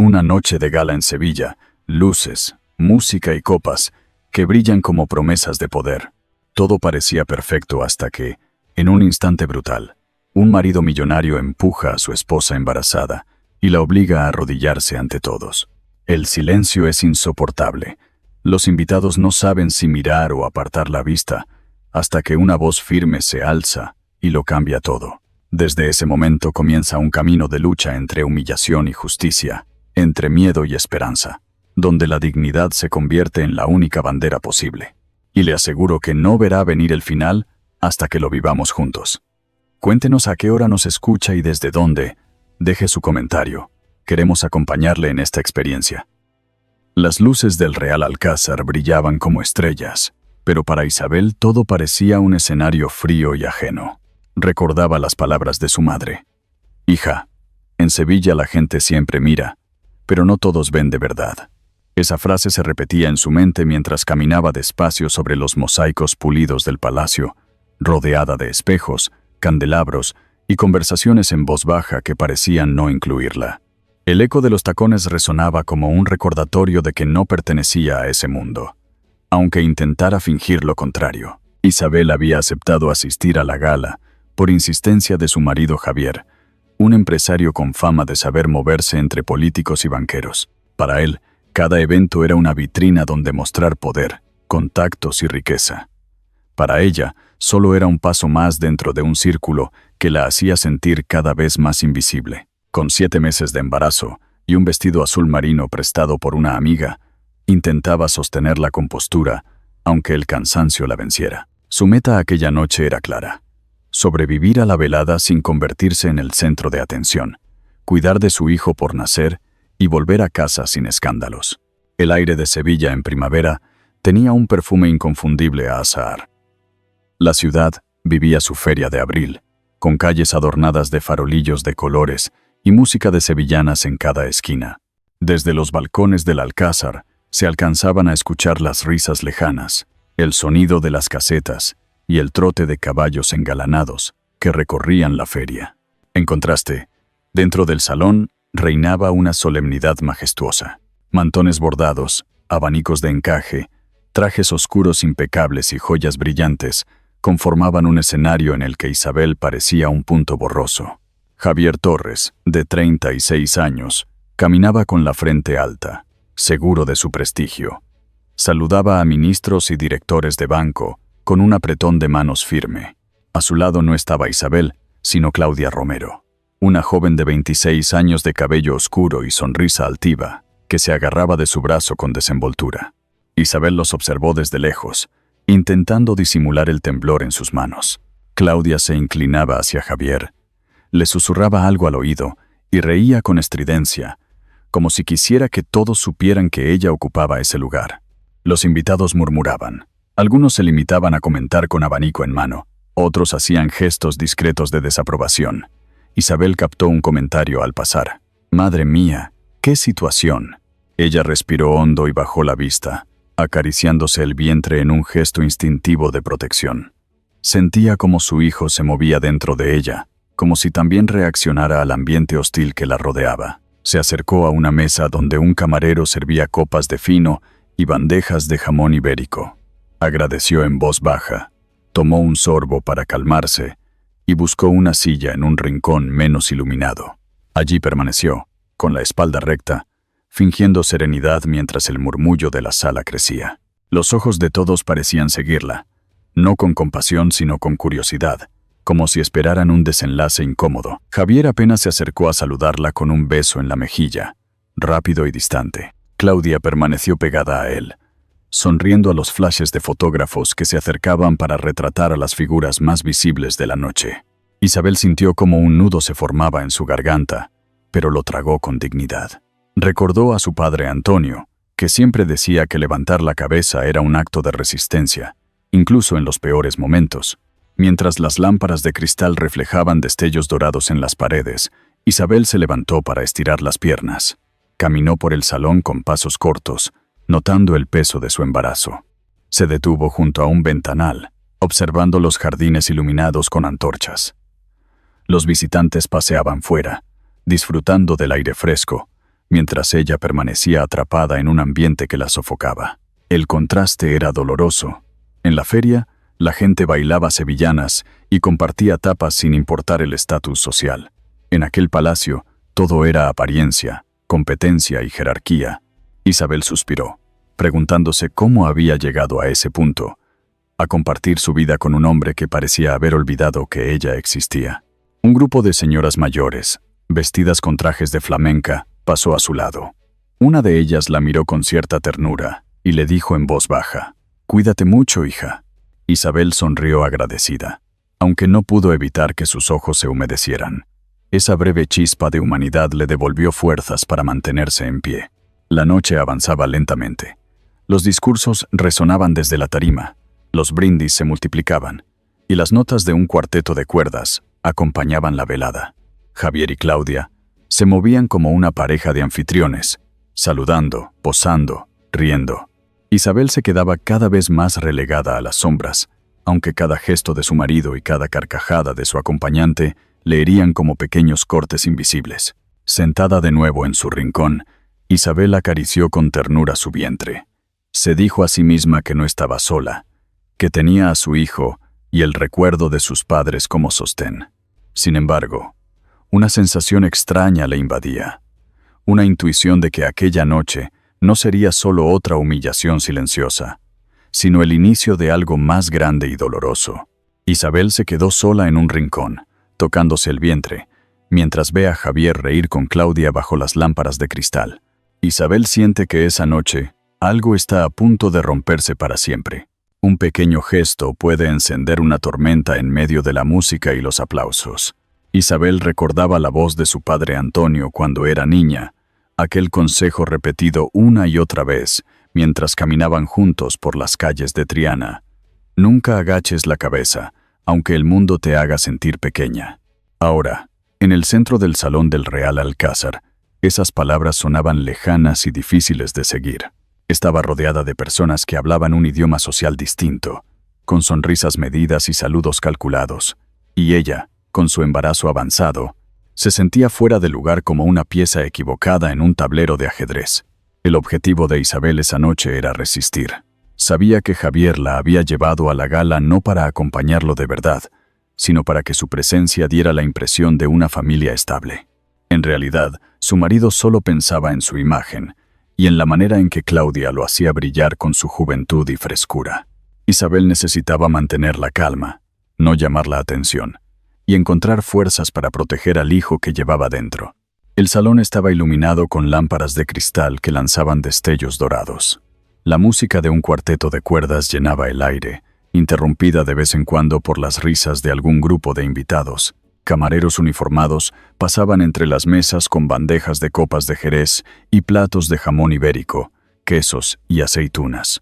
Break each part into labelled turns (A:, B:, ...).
A: Una noche de gala en Sevilla, luces, música y copas que brillan como promesas de poder. Todo parecía perfecto hasta que, en un instante brutal, un marido millonario empuja a su esposa embarazada y la obliga a arrodillarse ante todos. El silencio es insoportable. Los invitados no saben si mirar o apartar la vista, hasta que una voz firme se alza y lo cambia todo. Desde ese momento comienza un camino de lucha entre humillación y justicia, entre miedo y esperanza, donde la dignidad se convierte en la única bandera posible. Y le aseguro que no verá venir el final hasta que lo vivamos juntos. Cuéntenos a qué hora nos escucha y desde dónde. Deje su comentario. Queremos acompañarle en esta experiencia. Las luces del Real Alcázar brillaban como estrellas, pero para Isabel todo parecía un escenario frío y ajeno. Recordaba las palabras de su madre. Hija, en Sevilla la gente siempre mira, pero no todos ven de verdad. Esa frase se repetía en su mente mientras caminaba despacio sobre los mosaicos pulidos del palacio, rodeada de espejos, candelabros y conversaciones en voz baja que parecían no incluirla. El eco de los tacones resonaba como un recordatorio de que no pertenecía a ese mundo, aunque intentara fingir lo contrario. Isabel había aceptado asistir a la gala por insistencia de su marido Javier, un empresario con fama de saber moverse entre políticos y banqueros. Para él, cada evento era una vitrina donde mostrar poder, contactos y riqueza. Para ella, solo era un paso más dentro de un círculo que la hacía sentir cada vez más invisible. Con 7 meses de embarazo y un vestido azul marino prestado por una amiga, intentaba sostener la compostura, aunque el cansancio la venciera. Su meta aquella noche era clara: sobrevivir a la velada sin convertirse en el centro de atención, cuidar de su hijo por nacer y volver a casa sin escándalos. El aire de Sevilla en primavera tenía un perfume inconfundible a azahar. La ciudad vivía su feria de abril, con calles adornadas de farolillos de colores y música de sevillanas en cada esquina. Desde los balcones del Alcázar se alcanzaban a escuchar las risas lejanas, el sonido de las casetas y el trote de caballos engalanados que recorrían la feria. En contraste, dentro del salón reinaba una solemnidad majestuosa. Mantones bordados, abanicos de encaje, trajes oscuros impecables y joyas brillantes conformaban un escenario en el que Isabel parecía un punto borroso. Javier Torres, de 36 años, caminaba con la frente alta, seguro de su prestigio. Saludaba a ministros y directores de banco con un apretón de manos firme. A su lado no estaba Isabel, sino Claudia Romero, una joven de 26 años de cabello oscuro y sonrisa altiva, que se agarraba de su brazo con desenvoltura. Isabel los observó desde lejos, intentando disimular el temblor en sus manos. Claudia se inclinaba hacia Javier, le susurraba algo al oído y reía con estridencia, como si quisiera que todos supieran que ella ocupaba ese lugar. Los invitados murmuraban. Algunos se limitaban a comentar con abanico en mano, otros hacían gestos discretos de desaprobación. Isabel captó un comentario al pasar. «Madre mía, qué situación». Ella respiró hondo y bajó la vista, acariciándose el vientre en un gesto instintivo de protección. Sentía como su hijo se movía dentro de ella, como si también reaccionara al ambiente hostil que la rodeaba. Se acercó a una mesa donde un camarero servía copas de fino y bandejas de jamón ibérico. Agradeció en voz baja, tomó un sorbo para calmarse y buscó una silla en un rincón menos iluminado. Allí permaneció, con la espalda recta, fingiendo serenidad mientras el murmullo de la sala crecía. Los ojos de todos parecían seguirla, no con compasión sino con curiosidad, como si esperaran un desenlace incómodo. Javier apenas se acercó a saludarla con un beso en la mejilla, rápido y distante. Claudia permaneció pegada a él, sonriendo a los flashes de fotógrafos que se acercaban para retratar a las figuras más visibles de la noche. Isabel sintió como un nudo se formaba en su garganta, pero lo tragó con dignidad. Recordó a su padre Antonio, que siempre decía que levantar la cabeza era un acto de resistencia, incluso en los peores momentos. Mientras las lámparas de cristal reflejaban destellos dorados en las paredes, Isabel se levantó para estirar las piernas. Caminó por el salón con pasos cortos, notando el peso de su embarazo. Se detuvo junto a un ventanal, observando los jardines iluminados con antorchas. Los visitantes paseaban fuera, disfrutando del aire fresco, mientras ella permanecía atrapada en un ambiente que la sofocaba. El contraste era doloroso. En la feria, la gente bailaba sevillanas y compartía tapas sin importar el estatus social. En aquel palacio, todo era apariencia, competencia y jerarquía. Isabel suspiró, preguntándose cómo había llegado a ese punto, a compartir su vida con un hombre que parecía haber olvidado que ella existía. Un grupo de señoras mayores, vestidas con trajes de flamenca, pasó a su lado. Una de ellas la miró con cierta ternura y le dijo en voz baja: «Cuídate mucho, hija». Isabel sonrió agradecida, aunque no pudo evitar que sus ojos se humedecieran. Esa breve chispa de humanidad le devolvió fuerzas para mantenerse en pie. La noche avanzaba lentamente. Los discursos resonaban desde la tarima, los brindis se multiplicaban, y las notas de un cuarteto de cuerdas acompañaban la velada. Javier y Claudia se movían como una pareja de anfitriones, saludando, posando, riendo. Isabel se quedaba cada vez más relegada a las sombras, aunque cada gesto de su marido y cada carcajada de su acompañante le herían como pequeños cortes invisibles. Sentada de nuevo en su rincón, Isabel acarició con ternura su vientre. Se dijo a sí misma que no estaba sola, que tenía a su hijo y el recuerdo de sus padres como sostén. Sin embargo, una sensación extraña le invadía, una intuición de que aquella noche no sería solo otra humillación silenciosa, sino el inicio de algo más grande y doloroso. Isabel se quedó sola en un rincón, tocándose el vientre, mientras ve a Javier reír con Claudia bajo las lámparas de cristal. Isabel siente que esa noche algo está a punto de romperse para siempre. Un pequeño gesto puede encender una tormenta en medio de la música y los aplausos. Isabel recordaba la voz de su padre Antonio cuando era niña, aquel consejo repetido una y otra vez mientras caminaban juntos por las calles de Triana. Nunca agaches la cabeza, aunque el mundo te haga sentir pequeña. Ahora, en el centro del salón del Real Alcázar, esas palabras sonaban lejanas y difíciles de seguir. Estaba rodeada de personas que hablaban un idioma social distinto, con sonrisas medidas y saludos calculados, y ella, con su embarazo avanzado, se sentía fuera de lugar como una pieza equivocada en un tablero de ajedrez. El objetivo de Isabel esa noche era resistir. Sabía que Javier la había llevado a la gala no para acompañarlo de verdad, sino para que su presencia diera la impresión de una familia estable. En realidad, su marido solo pensaba en su imagen y en la manera en que Claudia lo hacía brillar con su juventud y frescura. Isabel necesitaba mantener la calma, no llamar la atención, y encontrar fuerzas para proteger al hijo que llevaba dentro. El salón estaba iluminado con lámparas de cristal que lanzaban destellos dorados. La música de un cuarteto de cuerdas llenaba el aire, interrumpida de vez en cuando por las risas de algún grupo de invitados. Camareros uniformados pasaban entre las mesas con bandejas de copas de Jerez y platos de jamón ibérico, quesos y aceitunas.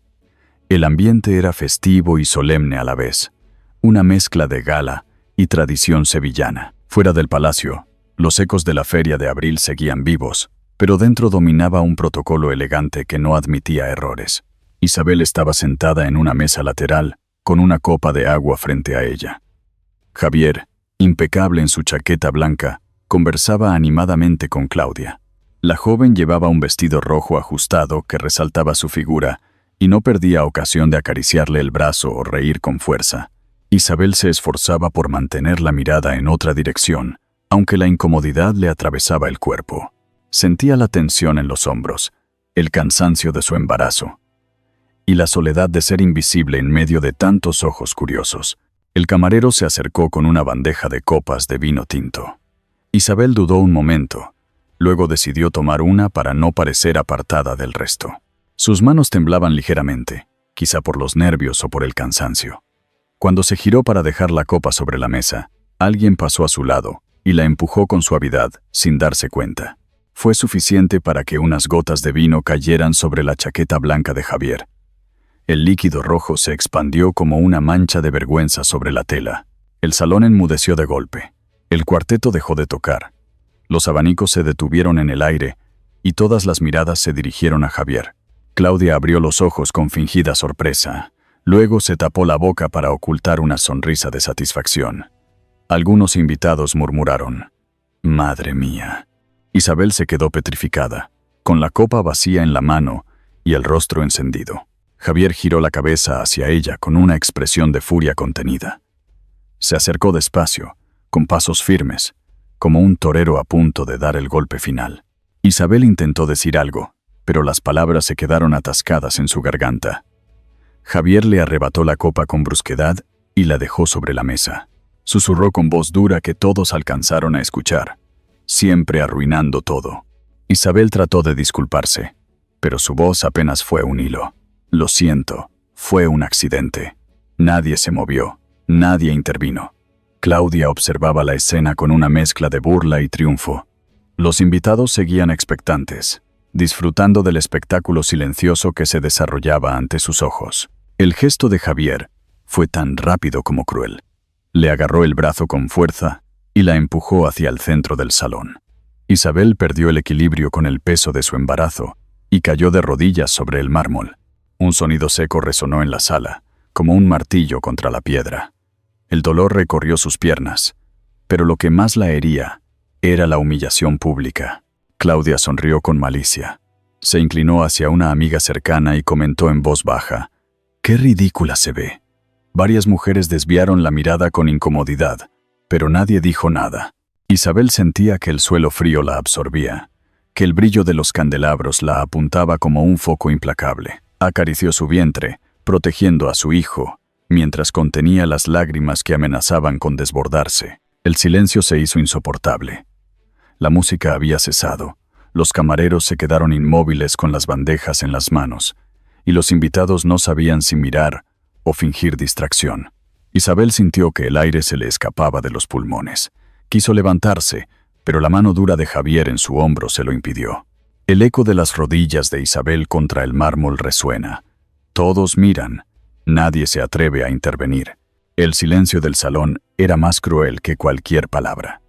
A: El ambiente era festivo y solemne a la vez, una mezcla de gala y tradición sevillana. Fuera del palacio, los ecos de la feria de abril seguían vivos, pero dentro dominaba un protocolo elegante que no admitía errores. Isabel estaba sentada en una mesa lateral, con una copa de agua frente a ella. Javier, impecable en su chaqueta blanca, conversaba animadamente con Claudia. La joven llevaba un vestido rojo ajustado que resaltaba su figura y no perdía ocasión de acariciarle el brazo o reír con fuerza. Isabel se esforzaba por mantener la mirada en otra dirección, aunque la incomodidad le atravesaba el cuerpo. Sentía la tensión en los hombros, el cansancio de su embarazo y la soledad de ser invisible en medio de tantos ojos curiosos. El camarero se acercó con una bandeja de copas de vino tinto. Isabel dudó un momento, luego decidió tomar una para no parecer apartada del resto. Sus manos temblaban ligeramente, quizá por los nervios o por el cansancio. Cuando se giró para dejar la copa sobre la mesa, alguien pasó a su lado y la empujó con suavidad, sin darse cuenta. Fue suficiente para que unas gotas de vino cayeran sobre la chaqueta blanca de Javier. El líquido rojo se expandió como una mancha de vergüenza sobre la tela. El salón enmudeció de golpe. El cuarteto dejó de tocar. Los abanicos se detuvieron en el aire y todas las miradas se dirigieron a Javier. Claudia abrió los ojos con fingida sorpresa. Luego se tapó la boca para ocultar una sonrisa de satisfacción. Algunos invitados murmuraron: «Madre mía». Isabel se quedó petrificada. con la copa vacía en la mano y el rostro encendido. Javier giró la cabeza hacia ella con una expresión de furia contenida. Se acercó despacio, con pasos firmes, como un torero a punto de dar el golpe final. Isabel intentó decir algo, pero las palabras se quedaron atascadas en su garganta. Javier le arrebató la copa con brusquedad y la dejó sobre la mesa. Susurró con voz dura que todos alcanzaron a escuchar, siempre arruinando todo. Isabel trató de disculparse, pero su voz apenas fue un hilo. Lo siento, fue un accidente. Nadie se movió, nadie intervino. Claudia observaba la escena con una mezcla de burla y triunfo. Los invitados seguían expectantes, disfrutando del espectáculo silencioso que se desarrollaba ante sus ojos. El gesto de Javier fue tan rápido como cruel. Le agarró el brazo con fuerza y la empujó hacia el centro del salón. Isabel perdió el equilibrio con el peso de su embarazo y cayó de rodillas sobre el mármol. Un sonido seco resonó en la sala, como un martillo contra la piedra. El dolor recorrió sus piernas, pero lo que más la hería era la humillación pública. Claudia sonrió con malicia. Se inclinó hacia una amiga cercana y comentó en voz baja: «¡Qué ridícula se ve!». Varias mujeres desviaron la mirada con incomodidad, pero nadie dijo nada. Isabel sentía que el suelo frío la absorbía, que el brillo de los candelabros la apuntaba como un foco implacable. Acarició su vientre, protegiendo a su hijo, mientras contenía las lágrimas que amenazaban con desbordarse. El silencio se hizo insoportable. La música había cesado, los camareros se quedaron inmóviles con las bandejas en las manos, y los invitados no sabían si mirar o fingir distracción. Isabel sintió que el aire se le escapaba de los pulmones. Quiso levantarse, pero la mano dura de Javier en su hombro se lo impidió. El eco de las rodillas de Isabel contra el mármol resuena. Todos miran. Nadie se atreve a intervenir. El silencio del salón era más cruel que cualquier palabra.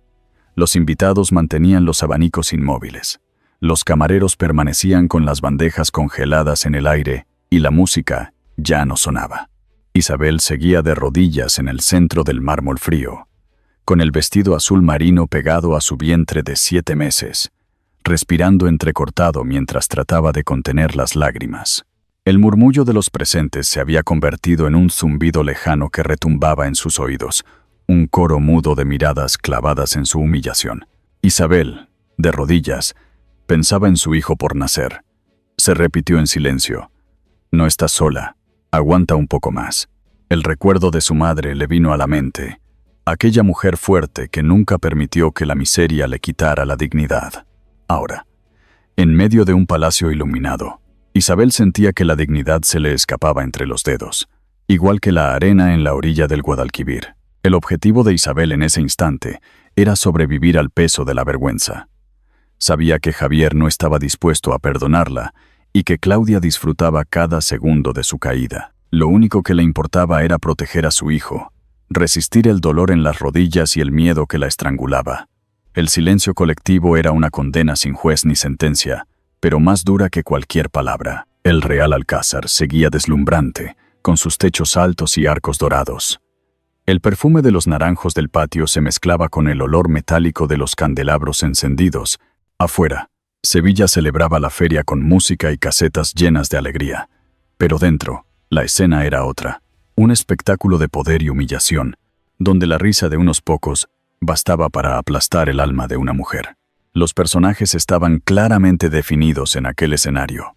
A: Los invitados mantenían los abanicos inmóviles. Los camareros permanecían con las bandejas congeladas en el aire y la música ya no sonaba. Isabel seguía de rodillas en el centro del mármol frío, con el vestido azul marino pegado a su vientre de 7 meses, respirando entrecortado mientras trataba de contener las lágrimas. El murmullo de los presentes se había convertido en un zumbido lejano que retumbaba en sus oídos, un coro mudo de miradas clavadas en su humillación. Isabel, de rodillas, pensaba en su hijo por nacer. Se repitió en silencio: «No estás sola, aguanta un poco más». El recuerdo de su madre le vino a la mente, aquella mujer fuerte que nunca permitió que la miseria le quitara la dignidad. Ahora, en medio de un palacio iluminado, Isabel sentía que la dignidad se le escapaba entre los dedos, igual que la arena en la orilla del Guadalquivir. El objetivo de Isabel en ese instante era sobrevivir al peso de la vergüenza. Sabía que Javier no estaba dispuesto a perdonarla y que Claudia disfrutaba cada segundo de su caída. Lo único que le importaba era proteger a su hijo, resistir el dolor en las rodillas y el miedo que la estrangulaba. El silencio colectivo era una condena sin juez ni sentencia, pero más dura que cualquier palabra. El Real Alcázar seguía deslumbrante, con sus techos altos y arcos dorados. El perfume de los naranjos del patio se mezclaba con el olor metálico de los candelabros encendidos. Afuera, Sevilla celebraba la feria con música y casetas llenas de alegría. Pero dentro, la escena era otra, un espectáculo de poder y humillación, donde la risa de unos pocos bastaba para aplastar el alma de una mujer. Los personajes estaban claramente definidos en aquel escenario.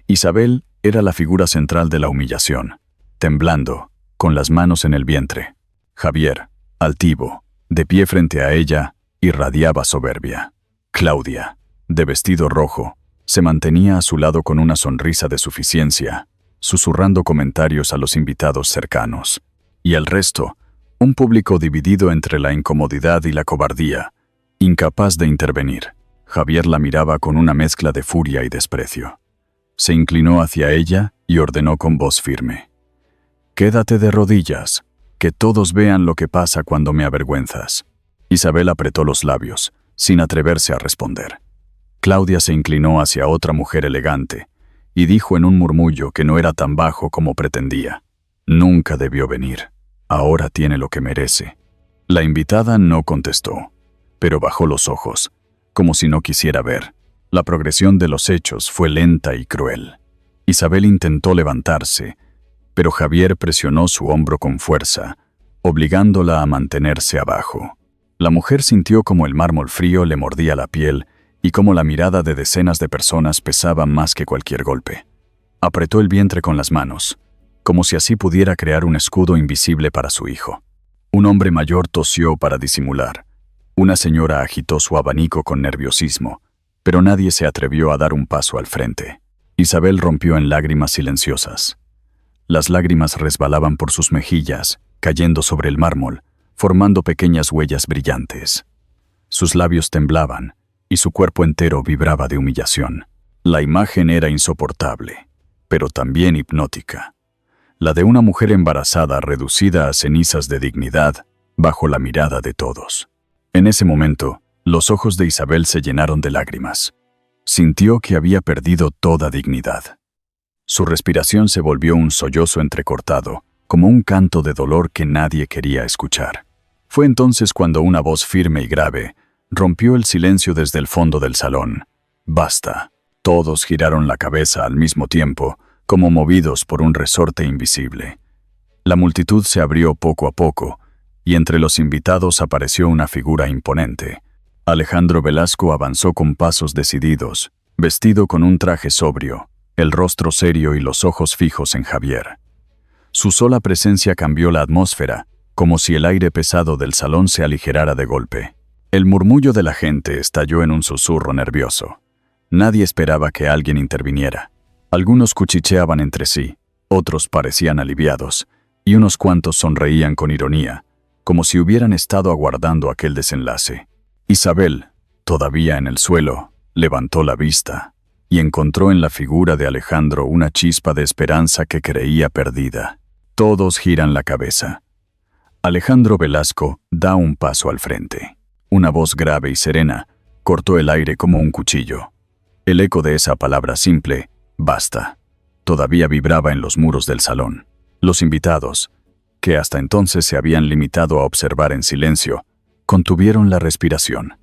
A: Isabel era la figura central de la humillación, temblando, con las manos en el vientre. Javier, altivo, de pie frente a ella, irradiaba soberbia. Claudia, de vestido rojo, se mantenía a su lado con una sonrisa de suficiencia, susurrando comentarios a los invitados cercanos. Y el resto, un público dividido entre la incomodidad y la cobardía, incapaz de intervenir. Javier la miraba con una mezcla de furia y desprecio. Se inclinó hacia ella y ordenó con voz firme: «Quédate de rodillas, que todos vean lo que pasa cuando me avergüenzas». Isabel apretó los labios, sin atreverse a responder. Claudia se inclinó hacia otra mujer elegante y dijo en un murmullo que no era tan bajo como pretendía: «Nunca debió venir. Ahora tiene lo que merece». La invitada no contestó, pero bajó los ojos, como si no quisiera ver. La progresión de los hechos fue lenta y cruel. Isabel intentó levantarse, pero Javier presionó su hombro con fuerza, obligándola a mantenerse abajo. La mujer sintió como el mármol frío le mordía la piel y como la mirada de decenas de personas pesaba más que cualquier golpe. Apretó el vientre con las manos, como si así pudiera crear un escudo invisible para su hijo. Un hombre mayor tosió para disimular. Una señora agitó su abanico con nerviosismo, pero nadie se atrevió a dar un paso al frente. Isabel rompió en lágrimas silenciosas. Las lágrimas resbalaban por sus mejillas, cayendo sobre el mármol, formando pequeñas huellas brillantes. Sus labios temblaban, y su cuerpo entero vibraba de humillación. La imagen era insoportable, pero también hipnótica. La de una mujer embarazada reducida a cenizas de dignidad bajo la mirada de todos. En ese momento, los ojos de Isabel se llenaron de lágrimas. Sintió que había perdido toda dignidad. Su respiración se volvió un sollozo entrecortado, como un canto de dolor que nadie quería escuchar. Fue entonces cuando una voz firme y grave rompió el silencio desde el fondo del salón. «Basta». Todos giraron la cabeza al mismo tiempo, como movidos por un resorte invisible. La multitud se abrió poco a poco, y entre los invitados apareció una figura imponente. Alejandro Velasco avanzó con pasos decididos, vestido con un traje sobrio, el rostro serio y los ojos fijos en Javier. Su sola presencia cambió la atmósfera, como si el aire pesado del salón se aligerara de golpe. El murmullo de la gente estalló en un susurro nervioso. Nadie esperaba que alguien interviniera. Algunos cuchicheaban entre sí, otros parecían aliviados, y unos cuantos sonreían con ironía, como si hubieran estado aguardando aquel desenlace. Isabel, todavía en el suelo, levantó la vista y encontró en la figura de Alejandro una chispa de esperanza que creía perdida. Todos giran la cabeza. Alejandro Velasco da un paso al frente. Una voz grave y serena cortó el aire como un cuchillo. El eco de esa palabra simple, «basta», todavía vibraba en los muros del salón. Los invitados, que hasta entonces se habían limitado a observar en silencio, contuvieron la respiración.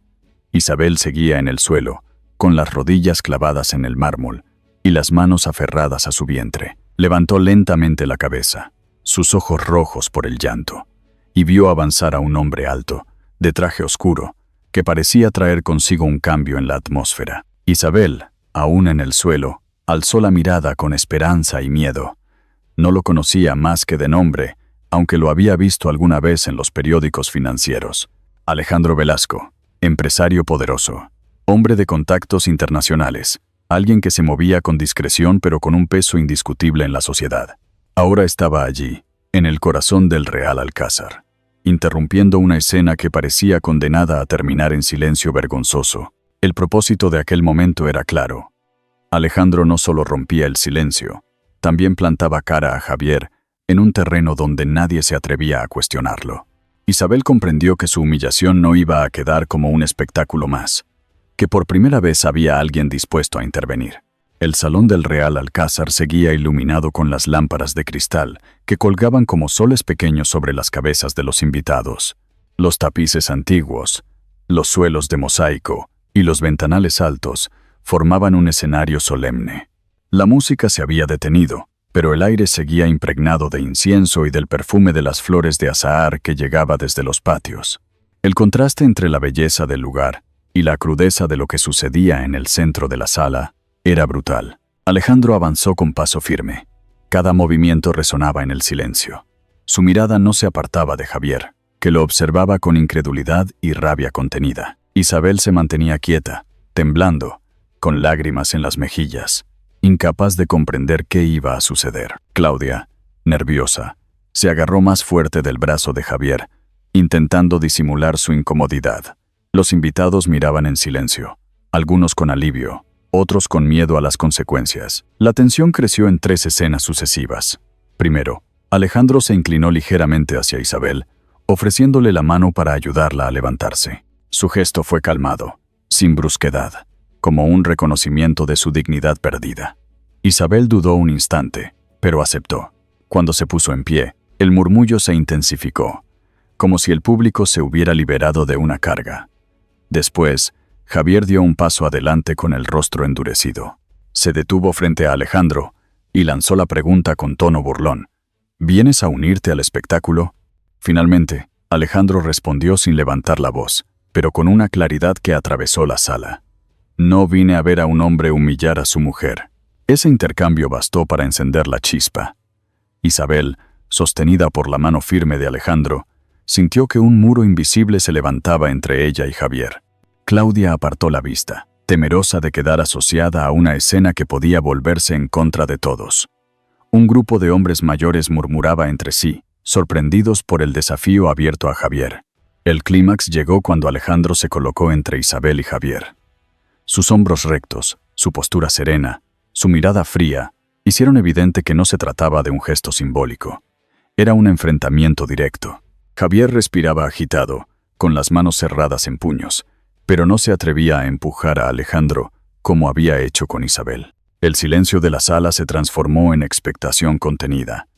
A: Isabel seguía en el suelo, con las rodillas clavadas en el mármol y las manos aferradas a su vientre. Levantó lentamente la cabeza, sus ojos rojos por el llanto, y vio avanzar a un hombre alto, de traje oscuro, que parecía traer consigo un cambio en la atmósfera. Isabel, aún en el suelo, alzó la mirada con esperanza y miedo. No lo conocía más que de nombre, aunque lo había visto alguna vez en los periódicos financieros. Alejandro Velasco, empresario poderoso, hombre de contactos internacionales, alguien que se movía con discreción pero con un peso indiscutible en la sociedad. Ahora estaba allí, en el corazón del Real Alcázar, interrumpiendo una escena que parecía condenada a terminar en silencio vergonzoso. El propósito de aquel momento era claro. Alejandro no solo rompía el silencio, también plantaba cara a Javier en un terreno donde nadie se atrevía a cuestionarlo. Isabel comprendió que su humillación no iba a quedar como un espectáculo más, que por primera vez había alguien dispuesto a intervenir. El salón del Real Alcázar seguía iluminado con las lámparas de cristal que colgaban como soles pequeños sobre las cabezas de los invitados. Los tapices antiguos, los suelos de mosaico y los ventanales altos formaban un escenario solemne. La música se había detenido, pero el aire seguía impregnado de incienso y del perfume de las flores de azahar que llegaba desde los patios. El contraste entre la belleza del lugar y la crudeza de lo que sucedía en el centro de la sala era brutal. Alejandro avanzó con paso firme. Cada movimiento resonaba en el silencio. Su mirada no se apartaba de Javier, que lo observaba con incredulidad y rabia contenida. Isabel se mantenía quieta, temblando, con lágrimas en las mejillas, incapaz de comprender qué iba a suceder. Claudia, nerviosa, se agarró más fuerte del brazo de Javier, intentando disimular su incomodidad. Los invitados miraban en silencio, algunos con alivio, otros con miedo a las consecuencias. La tensión creció en 3 escenas sucesivas. Primero, Alejandro se inclinó ligeramente hacia Isabel, ofreciéndole la mano para ayudarla a levantarse. Su gesto fue calmado, sin brusquedad, como un reconocimiento de su dignidad perdida. Isabel dudó un instante, pero aceptó. Cuando se puso en pie, el murmullo se intensificó, como si el público se hubiera liberado de una carga. Después, Javier dio un paso adelante con el rostro endurecido. Se detuvo frente a Alejandro y lanzó la pregunta con tono burlón. ¿Vienes a unirte al espectáculo? Finalmente, Alejandro respondió sin levantar la voz, pero con una claridad que atravesó la sala. No vine a ver a un hombre humillar a su mujer. Ese intercambio bastó para encender la chispa. Isabel, sostenida por la mano firme de Alejandro, sintió que un muro invisible se levantaba entre ella y Javier. Claudia apartó la vista, temerosa de quedar asociada a una escena que podía volverse en contra de todos. Un grupo de hombres mayores murmuraba entre sí, sorprendidos por el desafío abierto a Javier. El clímax llegó cuando Alejandro se colocó entre Isabel y Javier. Sus hombros rectos, su postura serena, su mirada fría, hicieron evidente que no se trataba de un gesto simbólico. Era un enfrentamiento directo. Javier respiraba agitado, con las manos cerradas en puños, pero no se atrevía a empujar a Alejandro como había hecho con Isabel. El silencio de la sala se transformó en expectación contenida,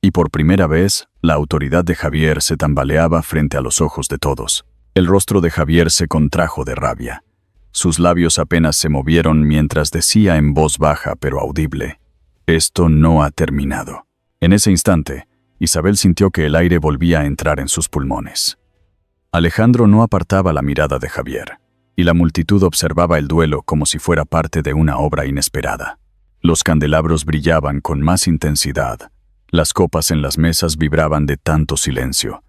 A: y por primera vez, la autoridad de Javier se tambaleaba frente a los ojos de todos. El rostro de Javier se contrajo de rabia. Sus labios apenas se movieron mientras decía en voz baja pero audible: «Esto no ha terminado». En ese instante, Isabel sintió que el aire volvía a entrar en sus pulmones. Alejandro no apartaba la mirada de Javier, y la multitud observaba el duelo como si fuera parte de una obra inesperada. Los candelabros brillaban con más intensidad, las copas en las mesas vibraban de tanto silencio,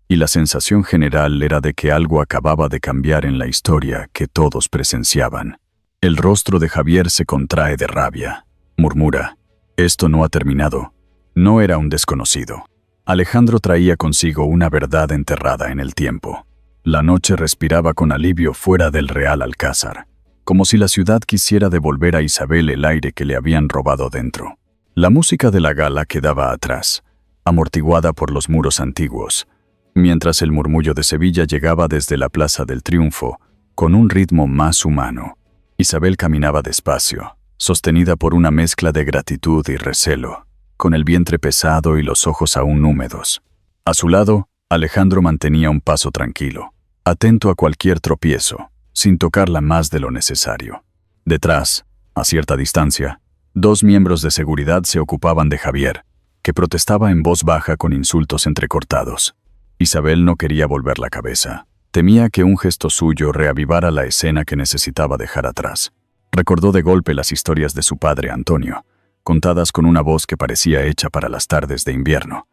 A: y la sensación general era de que algo acababa de cambiar en la historia que todos presenciaban. El rostro de Javier se contrae de rabia. Murmura: «Esto no ha terminado». No era un desconocido. Alejandro traía consigo una verdad enterrada en el tiempo. La noche respiraba con alivio fuera del Real Alcázar, como si la ciudad quisiera devolver a Isabel el aire que le habían robado dentro. La música de la gala quedaba atrás, amortiguada por los muros antiguos, mientras el murmullo de Sevilla llegaba desde la Plaza del Triunfo, con un ritmo más humano. Isabel caminaba despacio, sostenida por una mezcla de gratitud y recelo, con el vientre pesado y los ojos aún húmedos. A su lado, Alejandro mantenía un paso tranquilo, atento a cualquier tropiezo, sin tocarla más de lo necesario. Detrás, a cierta distancia, 2 miembros de seguridad se ocupaban de Javier, que protestaba en voz baja con insultos entrecortados. Isabel no quería volver la cabeza. Temía que un gesto suyo reavivara la escena que necesitaba dejar atrás. Recordó de golpe las historias de su padre Antonio, contadas con una voz que parecía hecha para las tardes de invierno.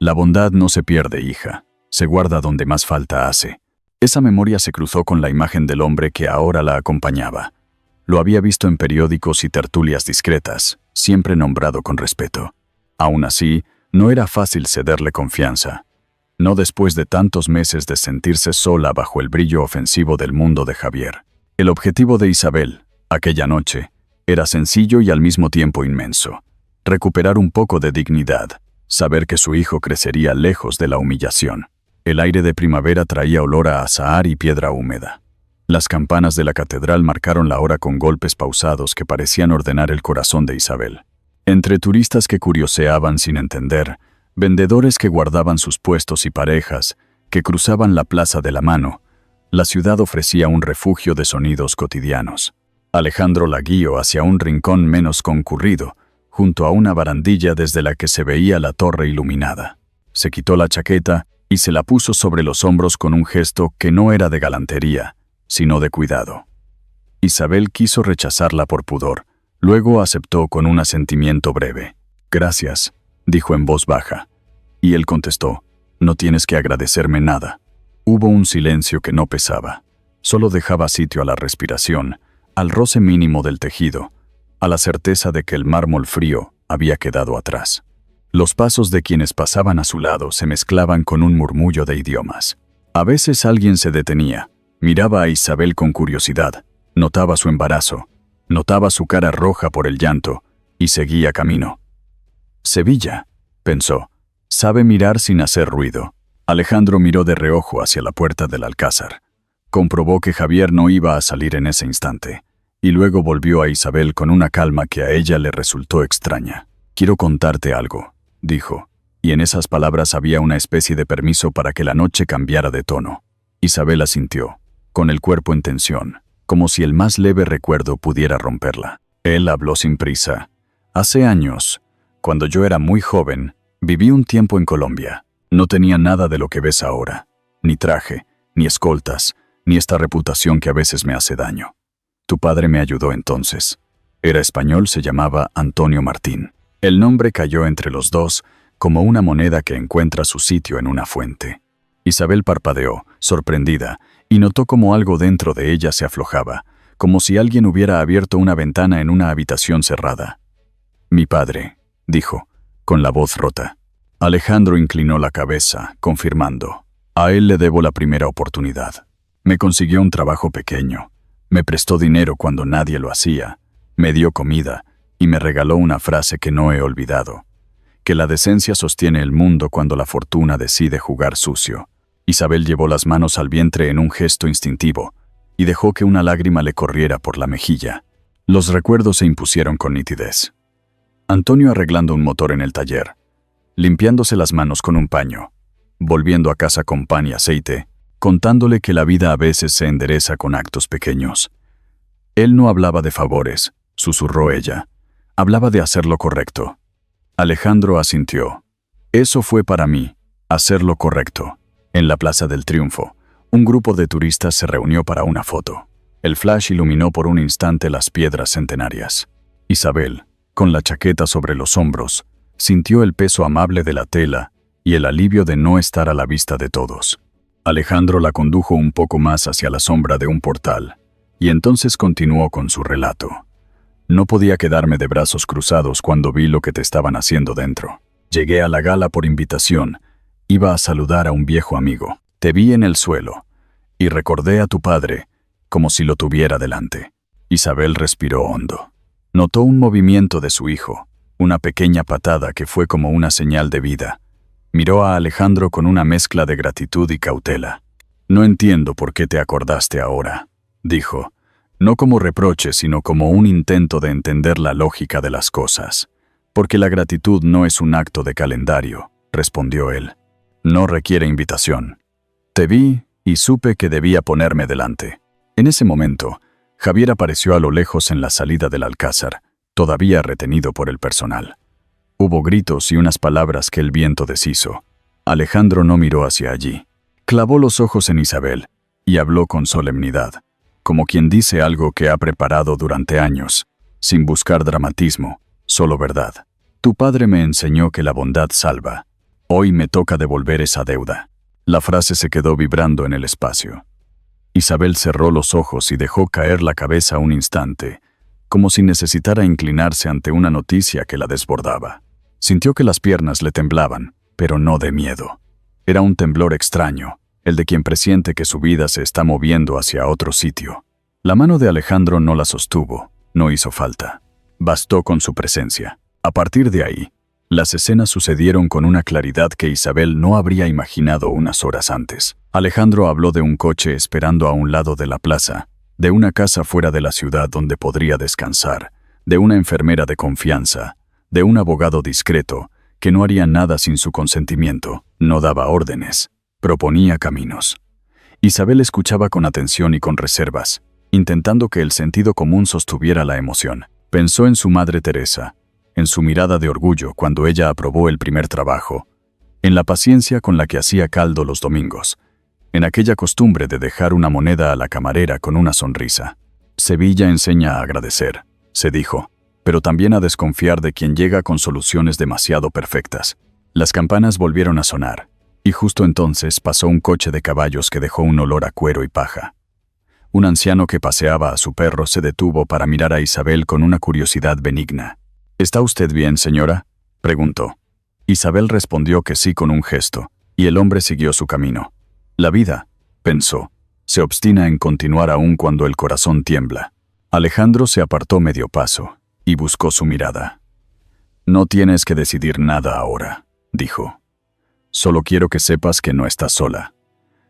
A: La bondad no se pierde, hija, se guarda donde más falta hace. Esa memoria se cruzó con la imagen del hombre que ahora la acompañaba. Lo había visto en periódicos y tertulias discretas, siempre nombrado con respeto. Aún así, no era fácil cederle confianza. No después de tantos meses de sentirse sola bajo el brillo ofensivo del mundo de Javier. El objetivo de Isabel, aquella noche, era sencillo y al mismo tiempo inmenso: recuperar un poco de dignidad, saber que su hijo crecería lejos de la humillación. El aire de primavera traía olor a azahar y piedra húmeda. Las campanas de la catedral marcaron la hora con golpes pausados que parecían ordenar el corazón de Isabel. Entre turistas que curioseaban sin entender, vendedores que guardaban sus puestos y parejas que cruzaban la Plaza de la Mano, la ciudad ofrecía un refugio de sonidos cotidianos. Alejandro la guió hacia un rincón menos concurrido, junto a una barandilla desde la que se veía la torre iluminada. Se quitó la chaqueta y se la puso sobre los hombros con un gesto que no era de galantería, sino de cuidado. Isabel quiso rechazarla por pudor, luego aceptó con un asentimiento breve. «Gracias», dijo en voz baja, y él contestó: «No tienes que agradecerme nada». Hubo un silencio que no pesaba, solo dejaba sitio a la respiración, al roce mínimo del tejido, a la certeza de que el mármol frío había quedado atrás. Los pasos de quienes pasaban a su lado se mezclaban con un murmullo de idiomas. A veces alguien se detenía, miraba a Isabel con curiosidad, notaba su embarazo, notaba su cara roja por el llanto, y seguía camino. «Sevilla», pensó, «sabe mirar sin hacer ruido». Alejandro miró de reojo hacia la puerta del Alcázar. Comprobó que Javier no iba a salir en ese instante, y luego volvió a Isabel con una calma que a ella le resultó extraña. «Quiero contarte algo», dijo, y en esas palabras había una especie de permiso para que la noche cambiara de tono. Isabel asintió, con el cuerpo en tensión, como si el más leve recuerdo pudiera romperla. Él habló sin prisa. Hace años, cuando yo era muy joven, viví un tiempo en Colombia. No tenía nada de lo que ves ahora. Ni traje, ni escoltas, ni esta reputación que a veces me hace daño. Tu padre me ayudó entonces. Era español, se llamaba Antonio Martín. El nombre cayó entre los dos como una moneda que encuentra su sitio en una fuente. Isabel parpadeó, sorprendida, y notó como algo dentro de ella se aflojaba, como si alguien hubiera abierto una ventana en una habitación cerrada. «Mi padre», dijo, con la voz rota. Alejandro inclinó la cabeza, confirmando. «A él le debo la primera oportunidad. Me consiguió un trabajo pequeño. Me prestó dinero cuando nadie lo hacía. Me dio comida y me regaló una frase que no he olvidado. Que la decencia sostiene el mundo cuando la fortuna decide jugar sucio». Isabel llevó las manos al vientre en un gesto instintivo y dejó que una lágrima le corriera por la mejilla. Los recuerdos se impusieron con nitidez. Antonio arreglando un motor en el taller, limpiándose las manos con un paño, volviendo a casa con pan y aceite, contándole que la vida a veces se endereza con actos pequeños. Él no hablaba de favores, susurró ella. Hablaba de hacer lo correcto. Alejandro asintió. Eso fue para mí, hacer lo correcto. En la Plaza del Triunfo, un grupo de turistas se reunió para una foto. El flash iluminó por un instante las piedras centenarias. Isabel, con la chaqueta sobre los hombros, sintió el peso amable de la tela y el alivio de no estar a la vista de todos. Alejandro la condujo un poco más hacia la sombra de un portal, y entonces continuó con su relato. No podía quedarme de brazos cruzados cuando vi lo que te estaban haciendo dentro. Llegué a la gala por invitación. Iba a saludar a un viejo amigo. Te vi en el suelo, y recordé a tu padre, como si lo tuviera delante. Isabel respiró hondo. Notó un movimiento de su hijo, una pequeña patada que fue como una señal de vida. Miró a Alejandro con una mezcla de gratitud y cautela. No entiendo por qué te acordaste ahora, dijo, no como reproche, sino como un intento de entender la lógica de las cosas. Porque la gratitud no es un acto de calendario, respondió él. No requiere invitación. Te vi y supe que debía ponerme delante. En ese momento, Javier apareció a lo lejos en la salida del alcázar, todavía retenido por el personal. Hubo gritos y unas palabras que el viento deshizo. Alejandro no miró hacia allí. Clavó los ojos en Isabel y habló con solemnidad, como quien dice algo que ha preparado durante años, sin buscar dramatismo, solo verdad. Tu padre me enseñó que la bondad salva. Hoy me toca devolver esa deuda. La frase se quedó vibrando en el espacio. Isabel cerró los ojos y dejó caer la cabeza un instante, como si necesitara inclinarse ante una noticia que la desbordaba. Sintió que las piernas le temblaban, pero no de miedo. Era un temblor extraño, el de quien presiente que su vida se está moviendo hacia otro sitio. La mano de Alejandro no la sostuvo, no hizo falta. Bastó con su presencia. A partir de ahí, las escenas sucedieron con una claridad que Isabel no habría imaginado unas horas antes. Alejandro habló de un coche esperando a un lado de la plaza, de una casa fuera de la ciudad donde podría descansar, de una enfermera de confianza, de un abogado discreto, que no haría nada sin su consentimiento, no daba órdenes, proponía caminos. Isabel escuchaba con atención y con reservas, intentando que el sentido común sostuviera la emoción. Pensó en su madre Teresa, en su mirada de orgullo cuando ella aprobó el primer trabajo, en la paciencia con la que hacía caldo los domingos, en aquella costumbre de dejar una moneda a la camarera con una sonrisa. Sevilla enseña a agradecer, se dijo, pero también a desconfiar de quien llega con soluciones demasiado perfectas. Las campanas volvieron a sonar, y justo entonces pasó un coche de caballos que dejó un olor a cuero y paja. Un anciano que paseaba a su perro se detuvo para mirar a Isabel con una curiosidad benigna. ¿Está usted bien, señora?, preguntó. Isabel respondió que sí con un gesto, y el hombre siguió su camino. La vida, pensó, se obstina en continuar aún cuando el corazón tiembla. Alejandro se apartó medio paso y buscó su mirada. No tienes que decidir nada ahora, dijo. Solo quiero que sepas que no estás sola.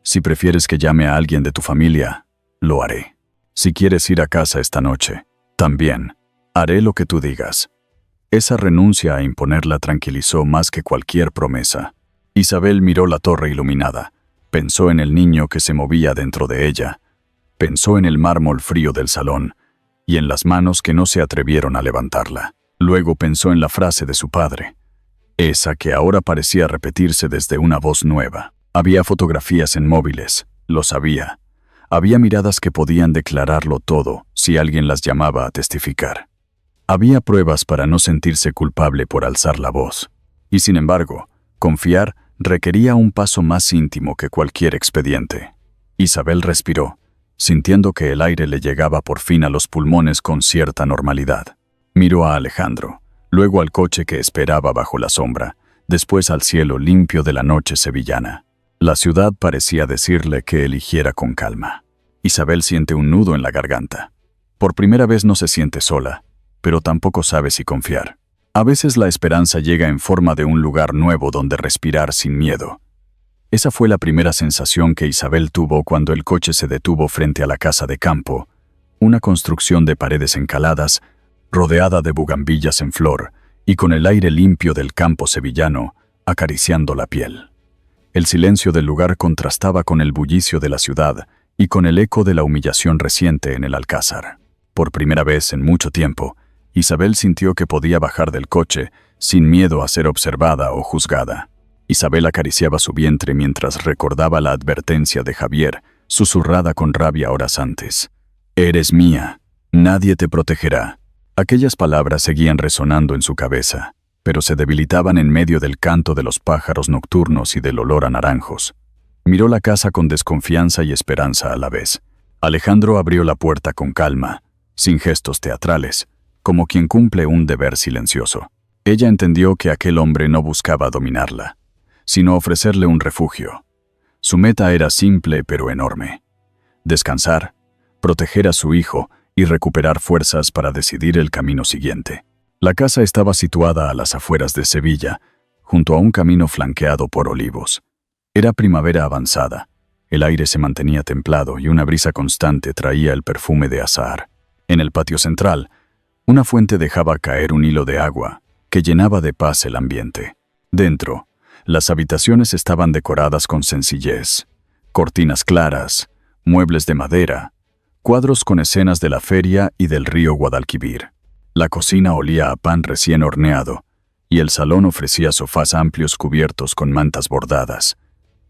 A: Si prefieres que llame a alguien de tu familia, lo haré. Si quieres ir a casa esta noche, también, haré lo que tú digas. Esa renuncia a imponerla tranquilizó más que cualquier promesa. Isabel miró la torre iluminada, pensó en el niño que se movía dentro de ella, Pensó en el mármol frío del salón y en las manos que no se atrevieron a levantarla. Luego pensó en la frase de su padre, esa que ahora parecía repetirse desde una voz nueva. Había fotografías en móviles, lo sabía. Había miradas que podían declararlo todo si alguien las llamaba a testificar. Había pruebas para no sentirse culpable por alzar la voz. Y sin embargo, confiar requería un paso más íntimo que cualquier expediente. Isabel respiró, sintiendo que el aire le llegaba por fin a los pulmones con cierta normalidad. Miró a Alejandro, luego al coche que esperaba bajo la sombra, después al cielo limpio de la noche sevillana. La ciudad parecía decirle que eligiera con calma. Isabel siente un nudo en la garganta. Por primera vez no se siente sola, pero tampoco sabe si confiar. A veces la esperanza llega en forma de un lugar nuevo donde respirar sin miedo. Esa fue la primera sensación que Isabel tuvo cuando el coche se detuvo frente a la casa de campo, una construcción de paredes encaladas, rodeada de bugambillas en flor y con el aire limpio del campo sevillano acariciando la piel. El silencio del lugar contrastaba con el bullicio de la ciudad y con el eco de la humillación reciente en el Alcázar. Por primera vez en mucho tiempo, Isabel sintió que podía bajar del coche sin miedo a ser observada o juzgada. Isabel acariciaba su vientre mientras recordaba la advertencia de Javier, susurrada con rabia horas antes. «Eres mía, nadie te protegerá». Aquellas palabras seguían resonando en su cabeza, pero se debilitaban en medio del canto de los pájaros nocturnos y del olor a naranjos. Miró la casa con desconfianza y esperanza a la vez. Alejandro abrió la puerta con calma, sin gestos teatrales, como quien cumple un deber silencioso. Ella entendió que aquel hombre no buscaba dominarla, sino ofrecerle un refugio. Su meta era simple pero enorme: descansar, proteger a su hijo y recuperar fuerzas para decidir el camino siguiente. La casa estaba situada a las afueras de Sevilla, junto a un camino flanqueado por olivos. Era primavera avanzada, el aire se mantenía templado y una brisa constante traía el perfume de azahar. En el patio central, una fuente dejaba caer un hilo de agua que llenaba de paz el ambiente. Dentro, las habitaciones estaban decoradas con sencillez: cortinas claras, muebles de madera, cuadros con escenas de la feria y del río Guadalquivir. La cocina olía a pan recién horneado, y el salón ofrecía sofás amplios cubiertos con mantas bordadas.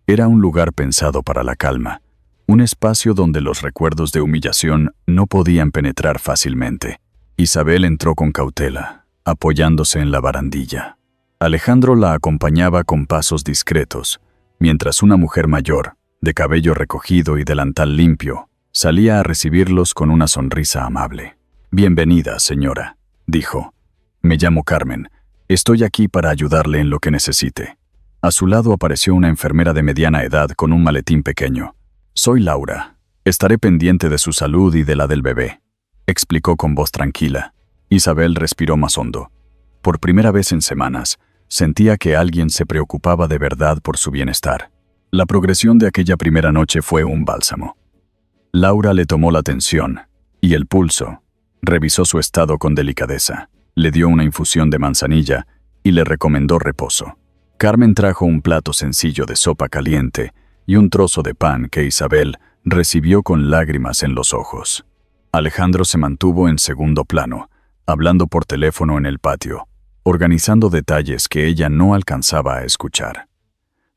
A: Era un lugar pensado para la calma, un espacio donde los recuerdos de humillación no podían penetrar fácilmente. Isabel entró con cautela, apoyándose en la barandilla. Alejandro la acompañaba con pasos discretos, mientras una mujer mayor, de cabello recogido y delantal limpio, salía a recibirlos con una sonrisa amable. «Bienvenida, señora», dijo. «Me llamo Carmen. Estoy aquí para ayudarle en lo que necesite». A su lado apareció una enfermera de mediana edad con un maletín pequeño. «Soy Laura. Estaré pendiente de su salud y de la del bebé», explicó con voz tranquila. Isabel respiró más hondo. Por primera vez en semanas, sentía que alguien se preocupaba de verdad por su bienestar. La progresión de aquella primera noche fue un bálsamo. Laura le tomó la tensión y el pulso, revisó su estado con delicadeza, le dio una infusión de manzanilla y le recomendó reposo. Carmen trajo un plato sencillo de sopa caliente y un trozo de pan que Isabel recibió con lágrimas en los ojos. Alejandro se mantuvo en segundo plano, hablando por teléfono en el patio, organizando detalles que ella no alcanzaba a escuchar.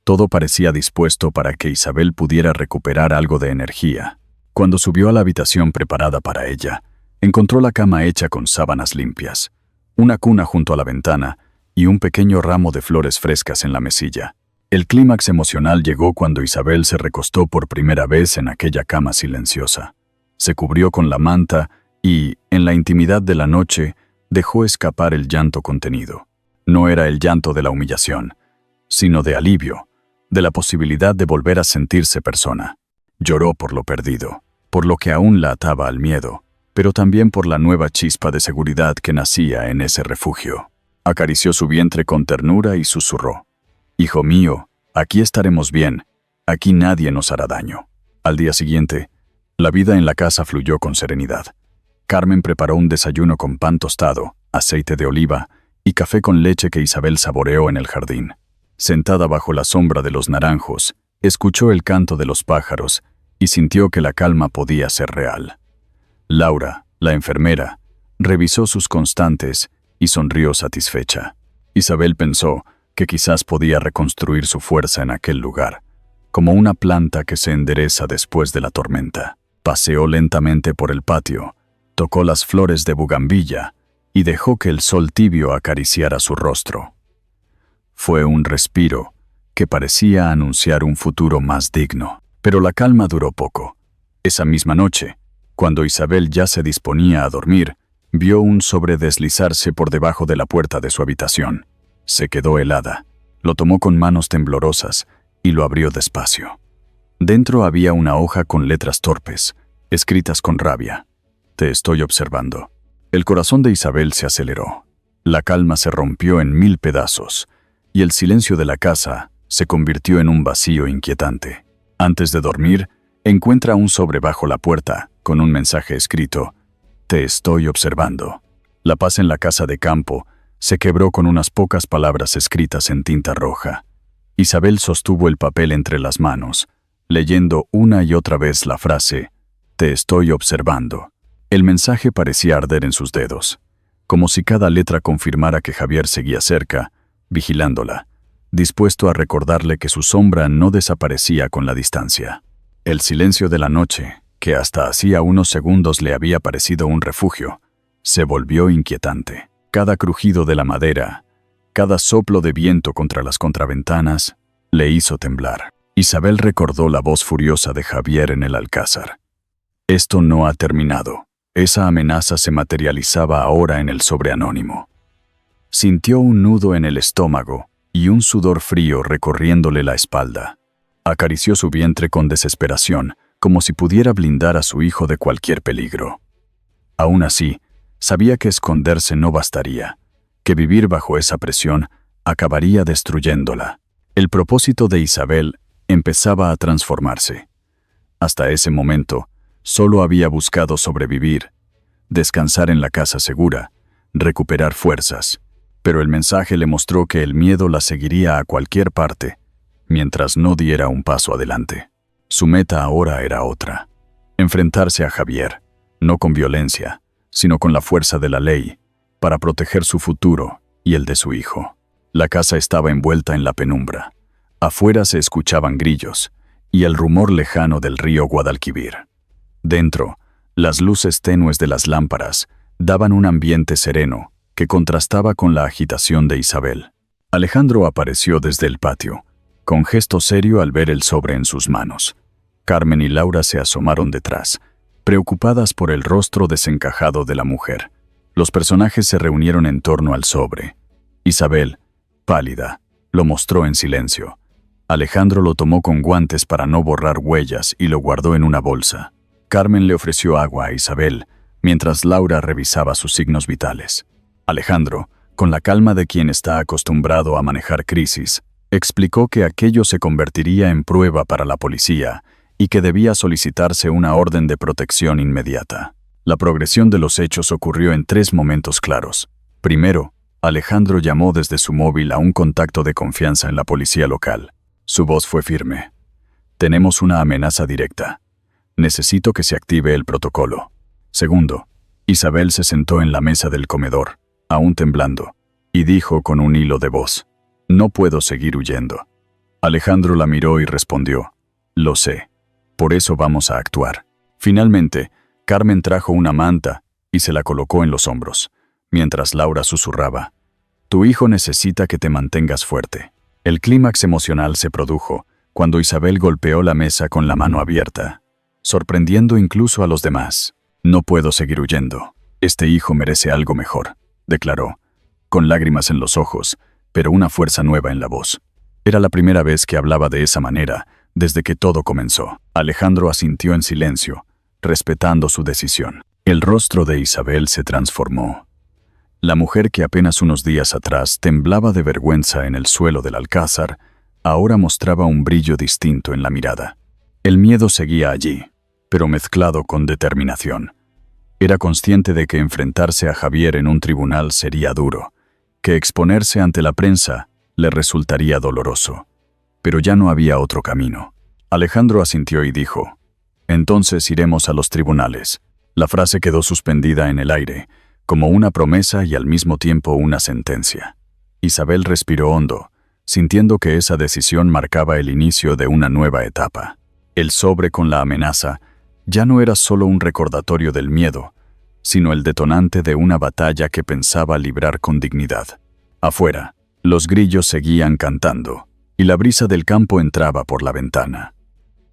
A: Todo parecía dispuesto para que Isabel pudiera recuperar algo de energía. Cuando subió a la habitación preparada para ella, encontró la cama hecha con sábanas limpias, una cuna junto a la ventana y un pequeño ramo de flores frescas en la mesilla. El clímax emocional llegó cuando Isabel se recostó por primera vez en aquella cama silenciosa. Se cubrió con la manta y, en la intimidad de la noche, dejó escapar el llanto contenido. No era el llanto de la humillación, sino de alivio, de la posibilidad de volver a sentirse persona. Lloró por lo perdido, por lo que aún la ataba al miedo, pero también por la nueva chispa de seguridad que nacía en ese refugio. Acarició su vientre con ternura y susurró: «Hijo mío, aquí estaremos bien, aquí nadie nos hará daño». Al día siguiente, la vida en la casa fluyó con serenidad. Carmen preparó un desayuno con pan tostado, aceite de oliva y café con leche que Isabel saboreó en el jardín. Sentada bajo la sombra de los naranjos, escuchó el canto de los pájaros y sintió que la calma podía ser real. Laura, la enfermera, revisó sus constantes y sonrió satisfecha. Isabel pensó que quizás podía reconstruir su fuerza en aquel lugar, como una planta que se endereza después de la tormenta. Paseó lentamente por el patio, tocó las flores de bugambilla y dejó que el sol tibio acariciara su rostro. Fue un respiro que parecía anunciar un futuro más digno. Pero la calma duró poco. Esa misma noche, cuando Isabel ya se disponía a dormir, vio un sobre deslizarse por debajo de la puerta de su habitación. Se quedó helada, lo tomó con manos temblorosas y lo abrió despacio. Dentro había una hoja con letras torpes, escritas con rabia. «Te estoy observando». El corazón de Isabel se aceleró. La calma se rompió en 1000 pedazos, y el silencio de la casa se convirtió en un vacío inquietante. Antes de dormir, encuentra un sobre bajo la puerta, con un mensaje escrito: «Te estoy observando». La paz en la casa de campo se quebró con unas pocas palabras escritas en tinta roja. Isabel sostuvo el papel entre las manos, leyendo una y otra vez la frase: «Te estoy observando». El mensaje parecía arder en sus dedos, como si cada letra confirmara que Javier seguía cerca, vigilándola, dispuesto a recordarle que su sombra no desaparecía con la distancia. El silencio de la noche, que hasta hacía unos segundos le había parecido un refugio, se volvió inquietante. Cada crujido de la madera, cada soplo de viento contra las contraventanas, le hizo temblar. Isabel recordó la voz furiosa de Javier en el alcázar. Esto no ha terminado. Esa amenaza se materializaba ahora en el sobre anónimo. Sintió un nudo en el estómago y un sudor frío recorriéndole la espalda. Acarició su vientre con desesperación, como si pudiera blindar a su hijo de cualquier peligro. Aún así, sabía que esconderse no bastaría, que vivir bajo esa presión acabaría destruyéndola. El propósito de Isabel empezaba a transformarse. Hasta ese momento, solo había buscado sobrevivir, descansar en la casa segura, recuperar fuerzas. Pero el mensaje le mostró que el miedo la seguiría a cualquier parte, mientras no diera un paso adelante. Su meta ahora era otra: enfrentarse a Javier, no con violencia, sino con la fuerza de la ley, para proteger su futuro y el de su hijo. La casa estaba envuelta en la penumbra. Afuera se escuchaban grillos y el rumor lejano del río Guadalquivir. Dentro, las luces tenues de las lámparas daban un ambiente sereno que contrastaba con la agitación de Isabel. Alejandro apareció desde el patio, con gesto serio al ver el sobre en sus manos. Carmen y Laura se asomaron detrás, preocupadas por el rostro desencajado de la mujer. Los personajes se reunieron en torno al sobre. Isabel, pálida, lo mostró en silencio. Alejandro lo tomó con guantes para no borrar huellas y lo guardó en una bolsa. Carmen le ofreció agua a Isabel, mientras Laura revisaba sus signos vitales. Alejandro, con la calma de quien está acostumbrado a manejar crisis, explicó que aquello se convertiría en prueba para la policía y que debía solicitarse una orden de protección inmediata. La progresión de los hechos ocurrió en 3 momentos claros. Primero, Alejandro llamó desde su móvil a un contacto de confianza en la policía local. Su voz fue firme. «Tenemos una amenaza directa. Necesito que se active el protocolo». Segundo, Isabel se sentó en la mesa del comedor, aún temblando, y dijo con un hilo de voz: «No puedo seguir huyendo». Alejandro la miró y respondió: «Lo sé. Por eso vamos a actuar». Finalmente, Carmen trajo una manta y se la colocó en los hombros, mientras Laura susurraba: «Tu hijo necesita que te mantengas fuerte». El clímax emocional se produjo cuando Isabel golpeó la mesa con la mano abierta, sorprendiendo incluso a los demás. «No puedo seguir huyendo. Este hijo merece algo mejor», declaró, con lágrimas en los ojos, pero una fuerza nueva en la voz. Era la primera vez que hablaba de esa manera desde que todo comenzó. Alejandro asintió en silencio, respetando su decisión. El rostro de Isabel se transformó. La mujer que apenas unos días atrás temblaba de vergüenza en el suelo del alcázar, ahora mostraba un brillo distinto en la mirada. El miedo seguía allí, pero mezclado con determinación. Era consciente de que enfrentarse a Javier en un tribunal sería duro, que exponerse ante la prensa le resultaría doloroso. Pero ya no había otro camino. Alejandro asintió y dijo: Entonces iremos a los tribunales. La frase quedó suspendida en el aire, como una promesa y al mismo tiempo una sentencia. Isabel respiró hondo, sintiendo que esa decisión marcaba el inicio de una nueva etapa. El sobre con la amenaza ya no era solo un recordatorio del miedo, sino el detonante de una batalla que pensaba librar con dignidad. Afuera, los grillos seguían cantando, y la brisa del campo entraba por la ventana.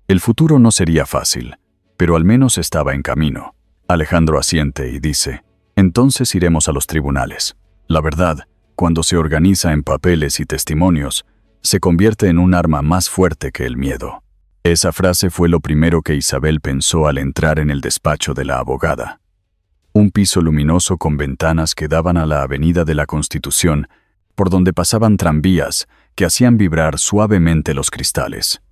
A: El futuro no sería fácil, pero al menos estaba en camino. Alejandro asiente y dice: entonces iremos a los tribunales. La verdad, cuando se organiza en papeles y testimonios, se convierte en un arma más fuerte que el miedo. Esa frase fue lo primero que Isabel pensó al entrar en el despacho de la abogada. Un piso luminoso con ventanas que daban a la Avenida de la Constitución, por donde pasaban tranvías que hacían vibrar suavemente los cristales.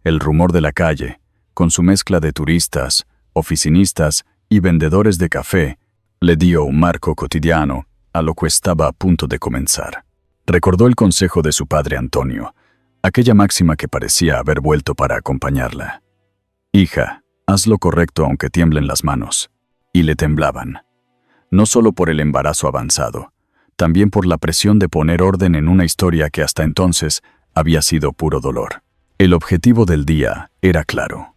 A: El rumor de la calle, con su mezcla de turistas, oficinistas y vendedores de café, le dio un marco cotidiano a lo que estaba a punto de comenzar. Recordó el consejo de su padre Antonio, aquella máxima que parecía haber vuelto para acompañarla. Hija, haz lo correcto aunque tiemblen las manos. Y le temblaban. No solo por el embarazo avanzado, también por la presión de poner orden en una historia que hasta entonces había sido puro dolor. El objetivo del día era claro: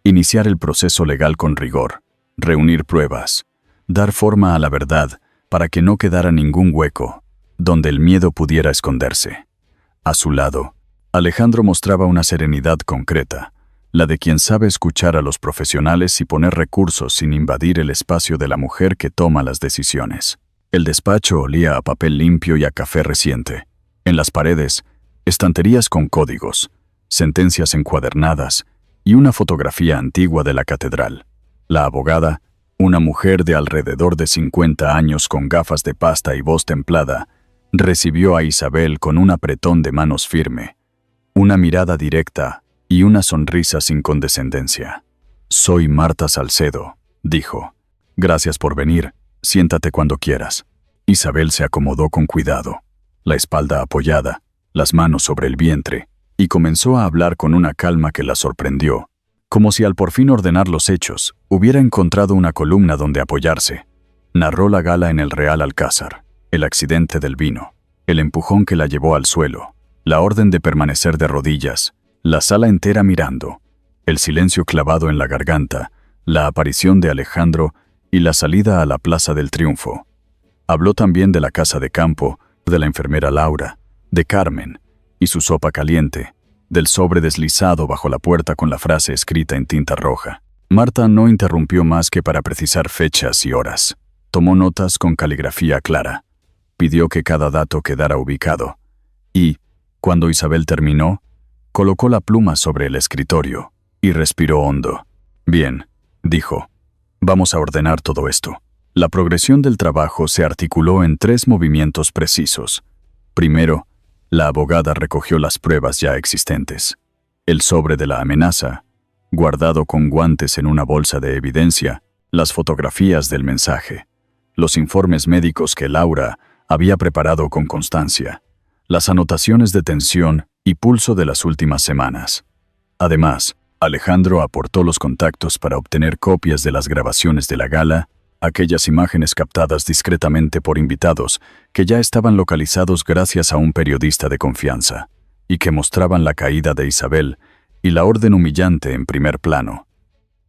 A: iniciar el proceso legal con rigor, reunir pruebas, dar forma a la verdad para que no quedara ningún hueco donde el miedo pudiera esconderse. A su lado, Alejandro mostraba una serenidad concreta, la de quien sabe escuchar a los profesionales y poner recursos sin invadir el espacio de la mujer que toma las decisiones. El despacho olía a papel limpio y a café reciente. En las paredes, estanterías con códigos, sentencias encuadernadas y una fotografía antigua de la catedral. La abogada, una mujer de alrededor de 50 años con gafas de pasta y voz templada, recibió a Isabel con un apretón de manos firme, una mirada directa y una sonrisa sin condescendencia. «Soy Marta Salcedo», dijo. «Gracias por venir. Siéntate cuando quieras». Isabel se acomodó con cuidado, la espalda apoyada, las manos sobre el vientre, y comenzó a hablar con una calma que la sorprendió, como si al por fin ordenar los hechos, hubiera encontrado una columna donde apoyarse. Narró la gala en el Real Alcázar, el accidente del vino, el empujón que la llevó al suelo, la orden de permanecer de rodillas, la sala entera mirando, el silencio clavado en la garganta, la aparición de Alejandro y la salida a la Plaza del Triunfo. Habló también de la casa de campo, de la enfermera Laura, de Carmen y su sopa caliente, del sobre deslizado bajo la puerta con la frase escrita en tinta roja. Marta no interrumpió más que para precisar fechas y horas. Tomó notas con caligrafía clara. Pidió que cada dato quedara ubicado. Y, cuando Isabel terminó, colocó la pluma sobre el escritorio y respiró hondo. «Bien», dijo, «vamos a ordenar todo esto». La progresión del trabajo se articuló en 3 movimientos precisos. Primero, la abogada recogió las pruebas ya existentes. El sobre de la amenaza, guardado con guantes en una bolsa de evidencia, las fotografías del mensaje, los informes médicos que Laura había preparado con constancia, las anotaciones de tensión y pulso de las últimas semanas. Además, Alejandro aportó los contactos para obtener copias de las grabaciones de la gala, aquellas imágenes captadas discretamente por invitados que ya estaban localizados gracias a un periodista de confianza, y que mostraban la caída de Isabel y la orden humillante en primer plano.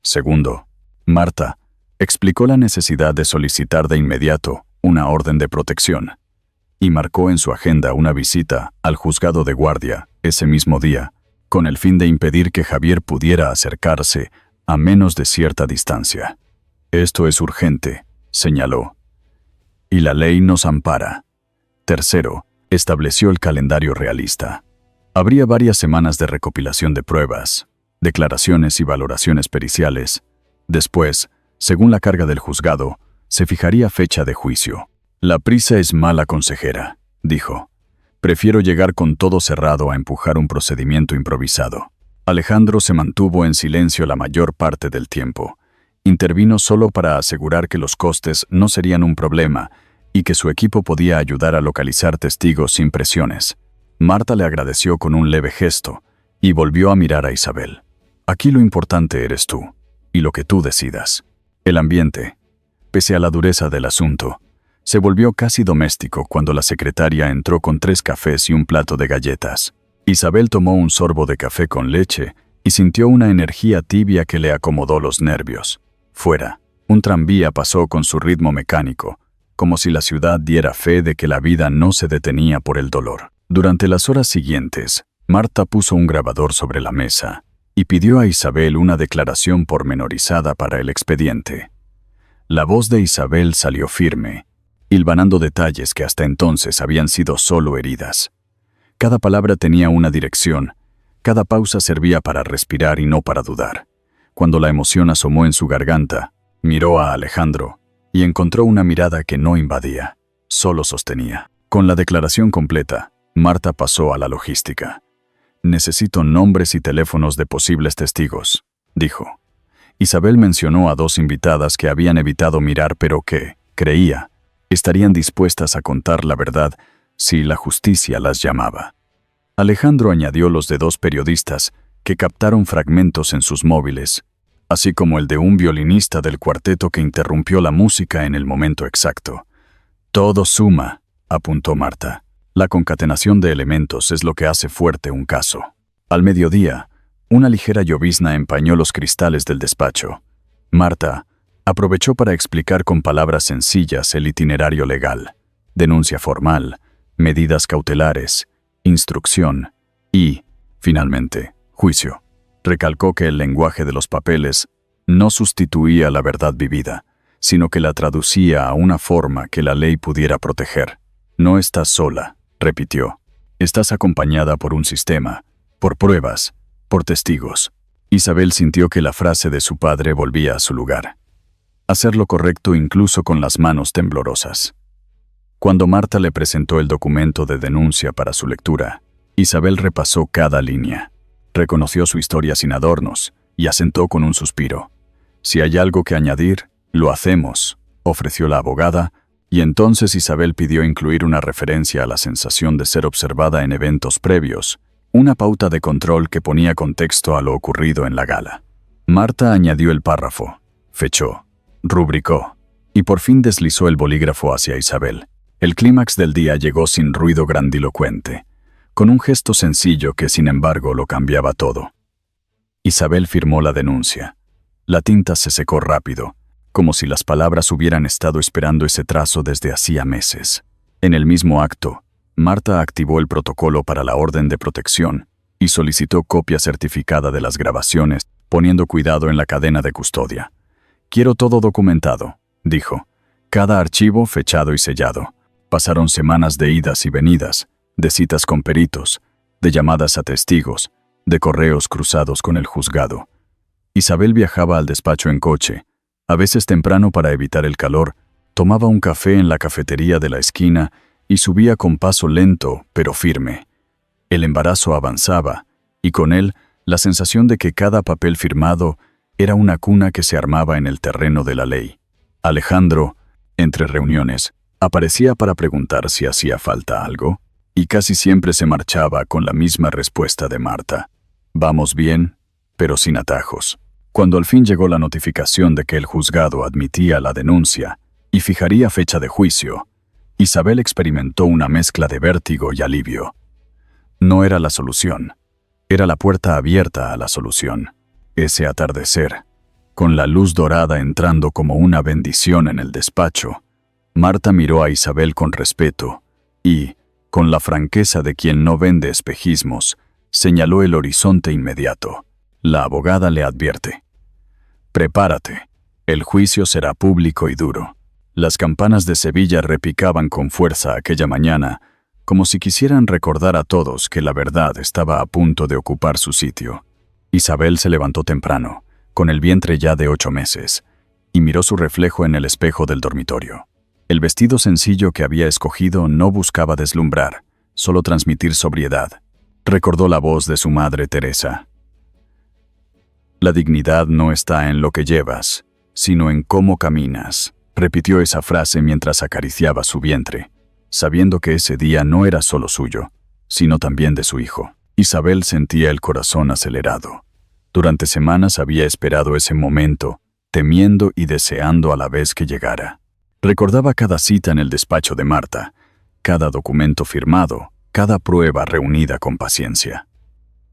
A: Segundo, Marta explicó la necesidad de solicitar de inmediato una orden de protección, y marcó en su agenda una visita al juzgado de guardia ese mismo día, con el fin de impedir que Javier pudiera acercarse a menos de cierta distancia. «Esto es urgente», señaló, «y la ley nos ampara». Tercero, estableció el calendario realista. Habría varias semanas de recopilación de pruebas, declaraciones y valoraciones periciales. Después, según la carga del juzgado, se fijaría fecha de juicio. «La prisa es mala consejera», dijo. «Prefiero llegar con todo cerrado a empujar un procedimiento improvisado». Alejandro se mantuvo en silencio la mayor parte del tiempo. Intervino solo para asegurar que los costes no serían un problema y que su equipo podía ayudar a localizar testigos sin presiones. Marta le agradeció con un leve gesto y volvió a mirar a Isabel. «Aquí lo importante eres tú. y lo que tú decidas. El ambiente, pese a la dureza del asunto, se volvió casi doméstico cuando la secretaria entró con 3 cafés y un plato de galletas. Isabel tomó un sorbo de café con leche y sintió una energía tibia que le acomodó los nervios. Fuera, un tranvía pasó con su ritmo mecánico, como si la ciudad diera fe de que la vida no se detenía por el dolor. Durante las horas siguientes, Marta puso un grabador sobre la mesa y pidió a Isabel una declaración pormenorizada para el expediente. La voz de Isabel salió firme, hilvanando detalles que hasta entonces habían sido solo heridas. Cada palabra tenía una dirección, cada pausa servía para respirar y no para dudar. Cuando la emoción asomó en su garganta, miró a Alejandro y encontró una mirada que no invadía, solo sostenía. Con la declaración completa, Marta pasó a la logística. «Necesito nombres y teléfonos de posibles testigos», dijo. Isabel mencionó a 2 invitadas que habían evitado mirar pero que, creía, estarían dispuestas a contar la verdad si la justicia las llamaba. Alejandro añadió los de 2 periodistas que captaron fragmentos en sus móviles, así como el de un violinista del cuarteto que interrumpió la música en el momento exacto. «Todo suma», apuntó Marta. «La concatenación de elementos es lo que hace fuerte un caso». Al mediodía, una ligera llovizna empañó los cristales del despacho. Marta aprovechó para explicar con palabras sencillas el itinerario legal: denuncia formal, medidas cautelares, instrucción y, finalmente, juicio. Recalcó que el lenguaje de los papeles no sustituía la verdad vivida, sino que la traducía a una forma que la ley pudiera proteger. «No estás sola», repitió. «Estás acompañada por un sistema, por pruebas, por testigos». Isabel sintió que la frase de su padre volvía a su lugar. Hacer lo correcto incluso con las manos temblorosas. Cuando Marta le presentó el documento de denuncia para su lectura, Isabel repasó cada línea. Reconoció su historia sin adornos y asentó con un suspiro. «Si hay algo que añadir, lo hacemos», ofreció la abogada, y entonces Isabel pidió incluir una referencia a la sensación de ser observada en eventos previos, una pauta de control que ponía contexto a lo ocurrido en la gala. Marta añadió el párrafo, fechó, rubricó, y por fin deslizó el bolígrafo hacia Isabel. El clímax del día llegó sin ruido grandilocuente, con un gesto sencillo que sin embargo lo cambiaba todo. Isabel firmó la denuncia. La tinta se secó rápido, como si las palabras hubieran estado esperando ese trazo desde hacía meses. En el mismo acto, Marta activó el protocolo para la orden de protección y solicitó copia certificada de las grabaciones, poniendo cuidado en la cadena de custodia. «Quiero todo documentado», dijo. «Cada archivo fechado y sellado». Pasaron semanas de idas y venidas, de citas con peritos, de llamadas a testigos, de correos cruzados con el juzgado. Isabel viajaba al despacho en coche, a veces temprano para evitar el calor, tomaba un café en la cafetería de la esquina y subía con paso lento pero firme. El embarazo avanzaba, y con él la sensación de que cada papel firmado era una cuna que se armaba en el terreno de la ley. Alejandro, entre reuniones, aparecía para preguntar si hacía falta algo, y casi siempre se marchaba con la misma respuesta de Marta: «Vamos bien, pero sin atajos». Cuando al fin llegó la notificación de que el juzgado admitía la denuncia y fijaría fecha de juicio, Isabel experimentó una mezcla de vértigo y alivio. No era la solución, era la puerta abierta a la solución. Ese atardecer, con la luz dorada entrando como una bendición en el despacho, Marta miró a Isabel con respeto y, con la franqueza de quien no vende espejismos, señaló el horizonte inmediato. La abogada le advierte: «Prepárate, el juicio será público y duro». Las campanas de Sevilla repicaban con fuerza aquella mañana, como si quisieran recordar a todos que la verdad estaba a punto de ocupar su sitio. Isabel se levantó temprano, con el vientre ya de 8 meses, y miró su reflejo en el espejo del dormitorio. El vestido sencillo que había escogido no buscaba deslumbrar, solo transmitir sobriedad. Recordó la voz de su madre Teresa: «La dignidad no está en lo que llevas, sino en cómo caminas». Repitió esa frase mientras acariciaba su vientre, sabiendo que ese día no era solo suyo, sino también de su hijo. Isabel sentía el corazón acelerado. Durante semanas había esperado ese momento, temiendo y deseando a la vez que llegara. Recordaba cada cita en el despacho de Marta, cada documento firmado, cada prueba reunida con paciencia.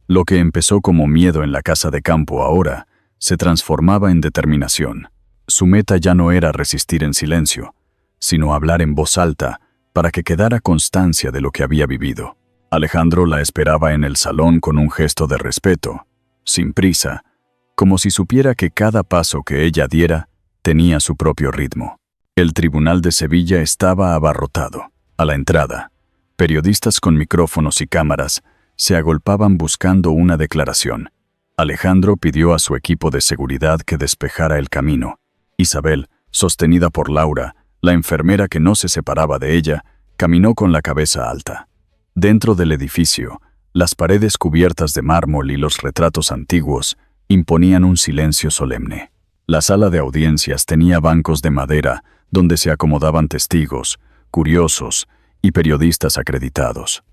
A: Lo que empezó como miedo en la casa de campo ahora se transformaba en determinación. Su meta ya no era resistir en silencio, sino hablar en voz alta para que quedara constancia de lo que había vivido. Alejandro la esperaba en el salón con un gesto de respeto, sin prisa, como si supiera que cada paso que ella diera tenía su propio ritmo. El tribunal de Sevilla estaba abarrotado. A la entrada, periodistas con micrófonos y cámaras se agolpaban buscando una declaración. Alejandro pidió a su equipo de seguridad que despejara el camino. Isabel, sostenida por Laura, la enfermera que no se separaba de ella, caminó con la cabeza alta. Dentro del edificio, las paredes cubiertas de mármol y los retratos antiguos imponían un silencio solemne. La sala de audiencias tenía bancos de madera donde se acomodaban testigos, curiosos y periodistas acreditados.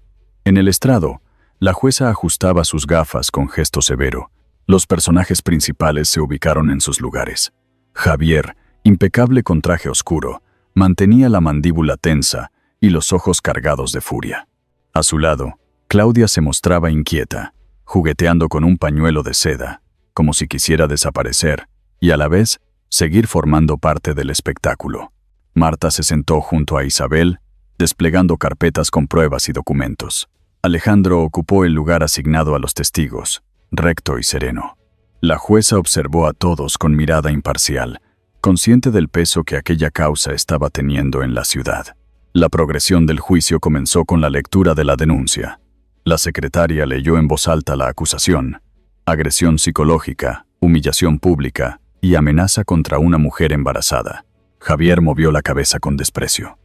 A: En el estrado, la jueza ajustaba sus gafas con gesto severo. Los personajes principales se ubicaron en sus lugares. Javier, impecable con traje oscuro, mantenía la mandíbula tensa y los ojos cargados de furia. A su lado, Claudia se mostraba inquieta, jugueteando con un pañuelo de seda, como si quisiera desaparecer y a la vez seguir formando parte del espectáculo. Marta se sentó junto a Isabel, desplegando carpetas con pruebas y documentos. Alejandro ocupó el lugar asignado a los testigos, recto y sereno. La jueza observó a todos con mirada imparcial, consciente del peso que aquella causa estaba teniendo en la ciudad. La progresión del juicio comenzó con la lectura de la denuncia. La secretaria leyó en voz alta la acusación: agresión psicológica, humillación pública y amenaza contra una mujer embarazada. Javier movió la cabeza con desprecio.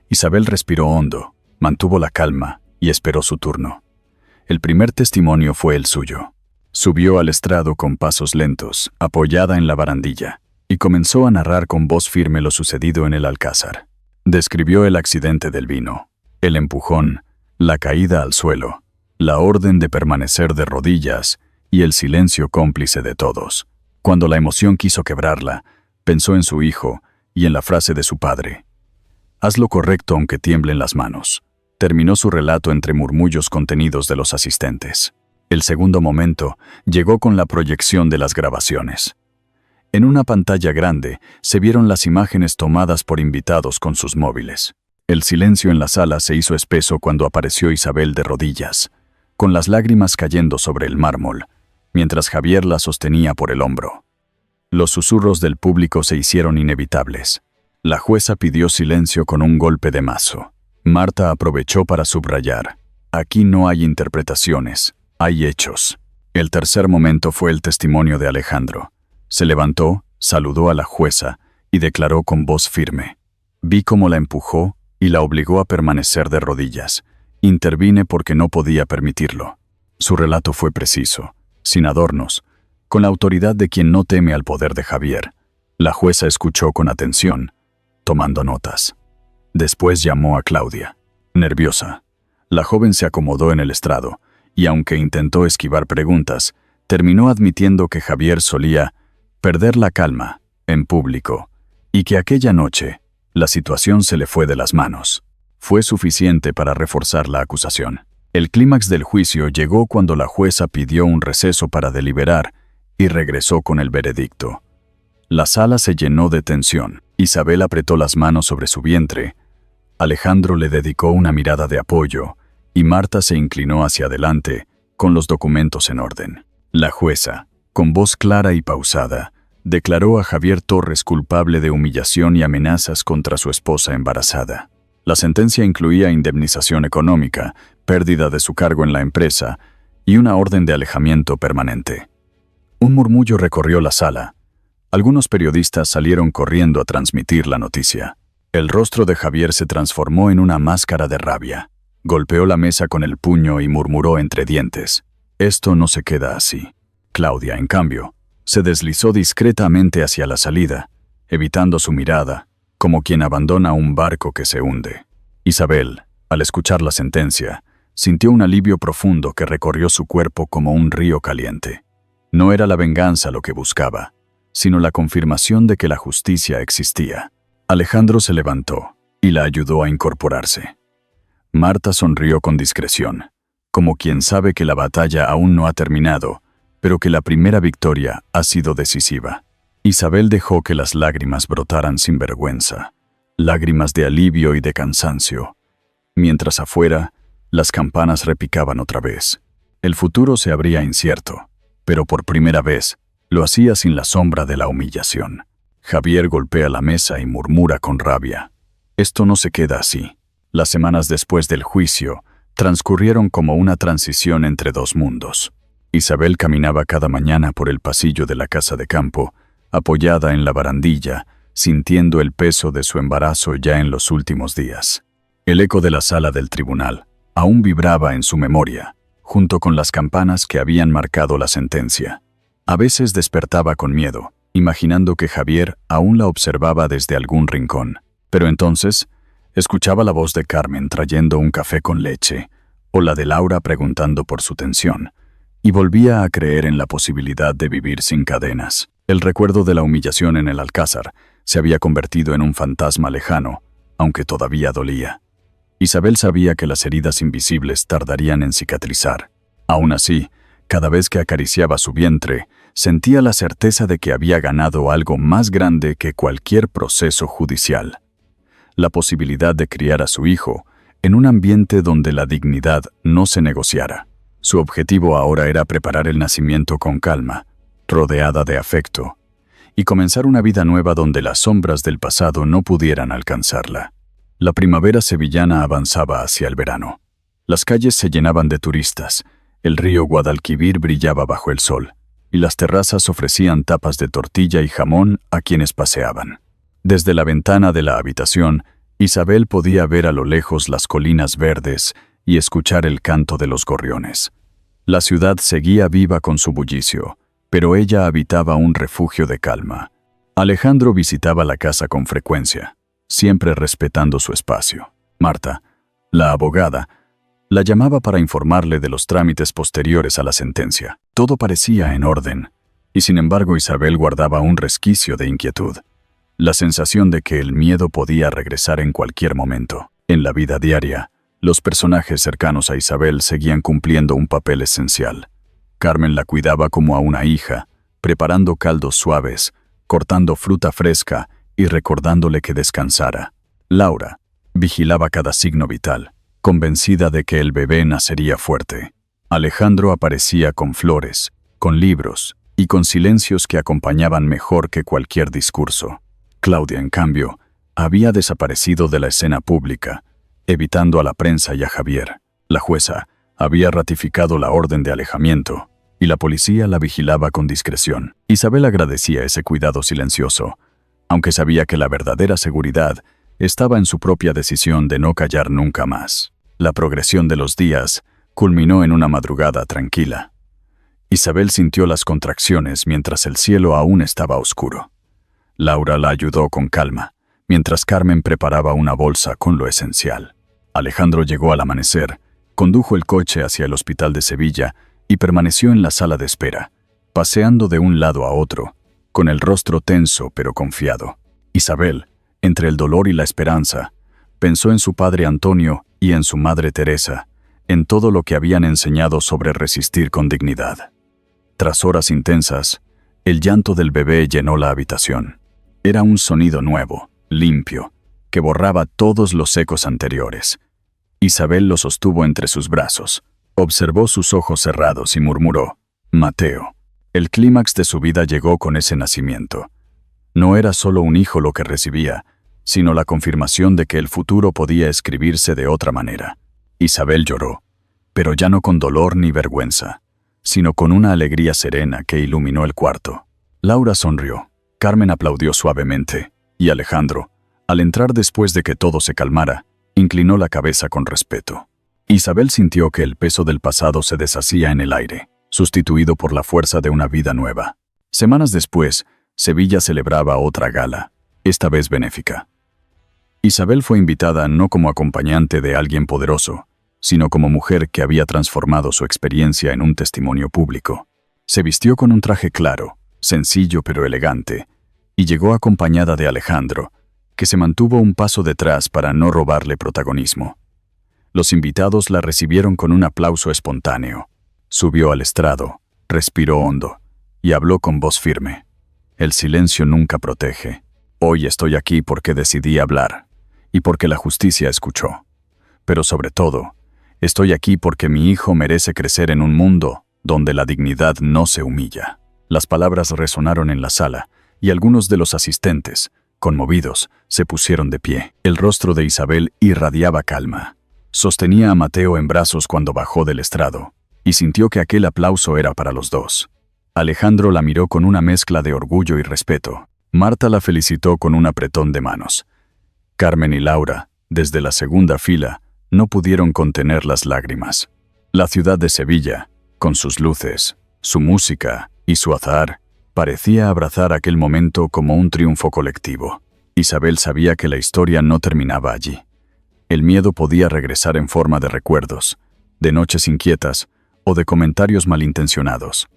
A: Isabel respiró hondo, mantuvo la calma y esperó su turno. El primer testimonio fue el suyo. Subió al estrado con pasos lentos, apoyada en la barandilla, y comenzó a narrar con voz firme lo sucedido en el alcázar. Describió el accidente del vino, el empujón, la caída al suelo, la orden de permanecer de rodillas y el silencio cómplice de todos. Cuando la emoción quiso quebrarla, pensó en su hijo y en la frase de su padre: «Haz lo correcto aunque tiemblen las manos». Terminó su relato entre murmullos contenidos de los asistentes. El segundo momento llegó con la proyección de las grabaciones. En una pantalla grande se vieron las imágenes tomadas por invitados con sus móviles. El silencio en la sala se hizo espeso cuando apareció Isabel de rodillas, con las lágrimas cayendo sobre el mármol, mientras Javier la sostenía por el hombro. Los susurros del público se hicieron inevitables. La jueza pidió silencio con un golpe de mazo. Marta aprovechó para subrayar: aquí no hay interpretaciones, hay hechos. El tercer momento fue el testimonio de Alejandro. Se levantó, saludó a la jueza y declaró con voz firme: vi cómo la empujó y la obligó a permanecer de rodillas. Intervine porque no podía permitirlo. Su relato fue preciso, sin adornos, con la autoridad de quien no teme al poder de Javier. La jueza escuchó con atención, tomando notas. Después llamó a Claudia. Nerviosa, la joven se acomodó en el estrado y, aunque intentó esquivar preguntas, terminó admitiendo que Javier solía perder la calma en público y que aquella noche la situación se le fue de las manos. Fue suficiente para reforzar la acusación. El clímax del juicio llegó cuando la jueza pidió un receso para deliberar y regresó con el veredicto. La sala se llenó de tensión. Isabel apretó las manos sobre su vientre. Alejandro le dedicó una mirada de apoyo y Marta se inclinó hacia adelante con los documentos en orden. La jueza, con voz clara y pausada, declaró a Javier Torres culpable de humillación y amenazas contra su esposa embarazada. La sentencia incluía indemnización económica, pérdida de su cargo en la empresa y una orden de alejamiento permanente. Un murmullo recorrió la sala. Algunos periodistas salieron corriendo a transmitir la noticia. El rostro de Javier se transformó en una máscara de rabia. Golpeó la mesa con el puño y murmuró entre dientes: «Esto no se queda así». Claudia, en cambio, se deslizó discretamente hacia la salida, evitando su mirada, como quien abandona un barco que se hunde. Isabel, al escuchar la sentencia, sintió un alivio profundo que recorrió su cuerpo como un río caliente. No era la venganza lo que buscaba, sino la confirmación de que la justicia existía. Alejandro se levantó y la ayudó a incorporarse. Marta sonrió con discreción, como quien sabe que la batalla aún no ha terminado, pero que la primera victoria ha sido decisiva. Isabel dejó que las lágrimas brotaran sin vergüenza, lágrimas de alivio y de cansancio. Mientras afuera, las campanas repicaban otra vez. El futuro se abría incierto, pero por primera vez lo hacía sin la sombra de la humillación. Javier golpea la mesa y murmura con rabia: «Esto no se queda así». Las semanas después del juicio transcurrieron como una transición entre dos mundos. Isabel caminaba cada mañana por el pasillo de la casa de campo, apoyada en la barandilla, sintiendo el peso de su embarazo ya en los últimos días. El eco de la sala del tribunal aún vibraba en su memoria, junto con las campanas que habían marcado la sentencia. A veces despertaba con miedo, imaginando que Javier aún la observaba desde algún rincón. Pero entonces escuchaba la voz de Carmen trayendo un café con leche, o la de Laura preguntando por su tensión, y volvía a creer en la posibilidad de vivir sin cadenas. El recuerdo de la humillación en el Alcázar se había convertido en un fantasma lejano, aunque todavía dolía. Isabel sabía que las heridas invisibles tardarían en cicatrizar. Aún así, cada vez que acariciaba su vientre, sentía la certeza de que había ganado algo más grande que cualquier proceso judicial: la posibilidad de criar a su hijo en un ambiente donde la dignidad no se negociara. Su objetivo ahora era preparar el nacimiento con calma, rodeada de afecto, y comenzar una vida nueva donde las sombras del pasado no pudieran alcanzarla. La primavera sevillana avanzaba hacia el verano. Las calles se llenaban de turistas, el río Guadalquivir brillaba bajo el sol, y las terrazas ofrecían tapas de tortilla y jamón a quienes paseaban. Desde la ventana de la habitación, Isabel podía ver a lo lejos las colinas verdes y escuchar el canto de los gorriones. La ciudad seguía viva con su bullicio, pero ella habitaba un refugio de calma. Alejandro visitaba la casa con frecuencia, siempre respetando su espacio. Marta, la abogada, la llamaba para informarle de los trámites posteriores a la sentencia. Todo parecía en orden, y sin embargo Isabel guardaba un resquicio de inquietud, la sensación de que el miedo podía regresar en cualquier momento. En la vida diaria, los personajes cercanos a Isabel seguían cumpliendo un papel esencial. Carmen la cuidaba como a una hija, preparando caldos suaves, cortando fruta fresca y recordándole que descansara. Laura vigilaba cada signo vital, convencida de que el bebé nacería fuerte. Alejandro aparecía con flores, con libros y con silencios que acompañaban mejor que cualquier discurso. Claudia, en cambio, había desaparecido de la escena pública, evitando a la prensa y a Javier. La jueza había ratificado la orden de alejamiento, y la policía la vigilaba con discreción. Isabel agradecía ese cuidado silencioso, aunque sabía que la verdadera seguridad estaba en su propia decisión de no callar nunca más. La progresión de los días culminó en una madrugada tranquila. Isabel sintió las contracciones mientras el cielo aún estaba oscuro. Laura la ayudó con calma, mientras Carmen preparaba una bolsa con lo esencial. Alejandro llegó al amanecer, condujo el coche hacia el hospital de Sevilla y permaneció en la sala de espera, paseando de un lado a otro, con el rostro tenso pero confiado. Isabel, entre el dolor y la esperanza, pensó en su padre Antonio y en su madre Teresa, en todo lo que habían enseñado sobre resistir con dignidad. Tras horas intensas, el llanto del bebé llenó la habitación. Era un sonido nuevo, limpio, que borraba todos los ecos anteriores. Isabel lo sostuvo entre sus brazos, observó sus ojos cerrados y murmuró: «Mateo». El clímax de su vida llegó con ese nacimiento. No era solo un hijo lo que recibía, sino la confirmación de que el futuro podía escribirse de otra manera. Isabel lloró, pero ya no con dolor ni vergüenza, sino con una alegría serena que iluminó el cuarto. Laura sonrió, Carmen aplaudió suavemente, y Alejandro, al entrar después de que todo se calmara, inclinó la cabeza con respeto. Isabel sintió que el peso del pasado se deshacía en el aire, sustituido por la fuerza de una vida nueva. Semanas después, Sevilla celebraba otra gala, esta vez benéfica. Isabel fue invitada no como acompañante de alguien poderoso, sino como mujer que había transformado su experiencia en un testimonio público. Se vistió con un traje claro, sencillo pero elegante, y llegó acompañada de Alejandro, que se mantuvo un paso detrás para no robarle protagonismo. Los invitados la recibieron con un aplauso espontáneo. Subió al estrado, respiró hondo y habló con voz firme. El silencio nunca protege. Hoy estoy aquí porque decidí hablar y porque la justicia escuchó. Pero sobre todo, estoy aquí porque mi hijo merece crecer en un mundo donde la dignidad no se humilla. Las palabras resonaron en la sala y algunos de los asistentes, conmovidos, se pusieron de pie. El rostro de Isabel irradiaba calma. Sostenía a Mateo en brazos cuando bajó del estrado y sintió que aquel aplauso era para los dos. Alejandro la miró con una mezcla de orgullo y respeto. Marta la felicitó con un apretón de manos. Carmen y Laura, desde la segunda fila, no pudieron contener las lágrimas. La ciudad de Sevilla, con sus luces, su música y su azahar, parecía abrazar aquel momento como un triunfo colectivo. Isabel sabía que la historia no terminaba allí. El miedo podía regresar en forma de recuerdos, de noches inquietas o de comentarios malintencionados.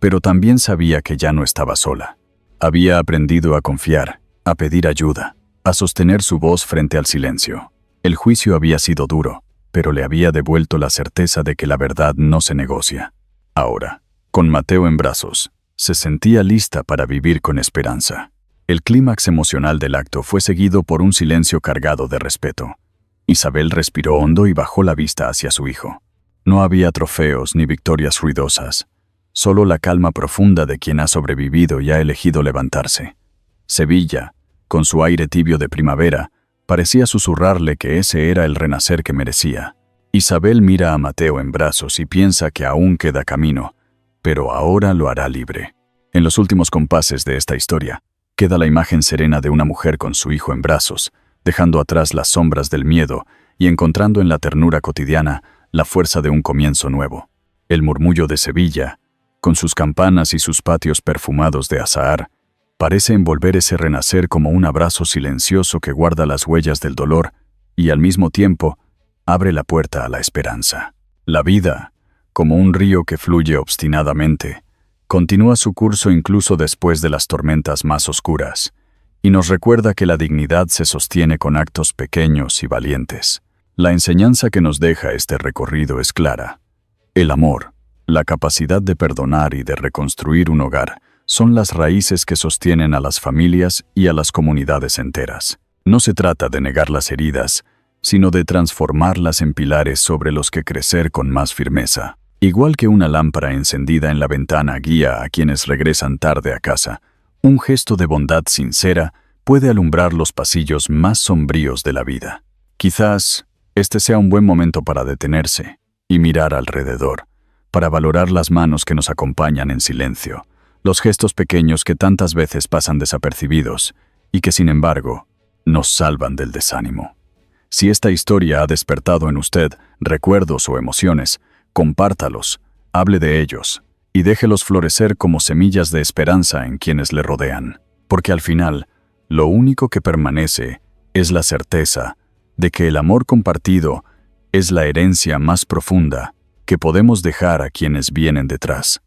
A: Pero también sabía que ya no estaba sola. Había aprendido a confiar, a pedir ayuda, a sostener su voz frente al silencio. El juicio había sido duro, pero le había devuelto la certeza de que la verdad no se negocia. Ahora, con Mateo en brazos, se sentía lista para vivir con esperanza. El clímax emocional del acto fue seguido por un silencio cargado de respeto. Isabel respiró hondo y bajó la vista hacia su hijo. No había trofeos ni victorias ruidosas, solo la calma profunda de quien ha sobrevivido y ha elegido levantarse. Sevilla, con su aire tibio de primavera, parecía susurrarle que ese era el renacer que merecía. Isabel mira a Mateo en brazos y piensa que aún queda camino, pero ahora lo hará libre. En los últimos compases de esta historia, queda la imagen serena de una mujer con su hijo en brazos, dejando atrás las sombras del miedo y encontrando en la ternura cotidiana la fuerza de un comienzo nuevo. El murmullo de Sevilla, con sus campanas y sus patios perfumados de azahar, parece envolver ese renacer como un abrazo silencioso que guarda las huellas del dolor y al mismo tiempo abre la puerta a la esperanza. La vida, como un río que fluye obstinadamente, continúa su curso incluso después de las tormentas más oscuras, y nos recuerda que la dignidad se sostiene con actos pequeños y valientes. La enseñanza que nos deja este recorrido es clara. El amor, la capacidad de perdonar y de reconstruir un hogar, son las raíces que sostienen a las familias y a las comunidades enteras. No se trata de negar las heridas, sino de transformarlas en pilares sobre los que crecer con más firmeza. Igual que una lámpara encendida en la ventana guía a quienes regresan tarde a casa, un gesto de bondad sincera puede alumbrar los pasillos más sombríos de la vida. Quizás este sea un buen momento para detenerse y mirar alrededor, para valorar las manos que nos acompañan en silencio, los gestos pequeños que tantas veces pasan desapercibidos y que, sin embargo, nos salvan del desánimo. Si esta historia ha despertado en usted recuerdos o emociones, compártalos, hable de ellos y déjelos florecer como semillas de esperanza en quienes le rodean. Porque al final, lo único que permanece es la certeza de que el amor compartido es la herencia más profunda que podemos dejar a quienes vienen detrás.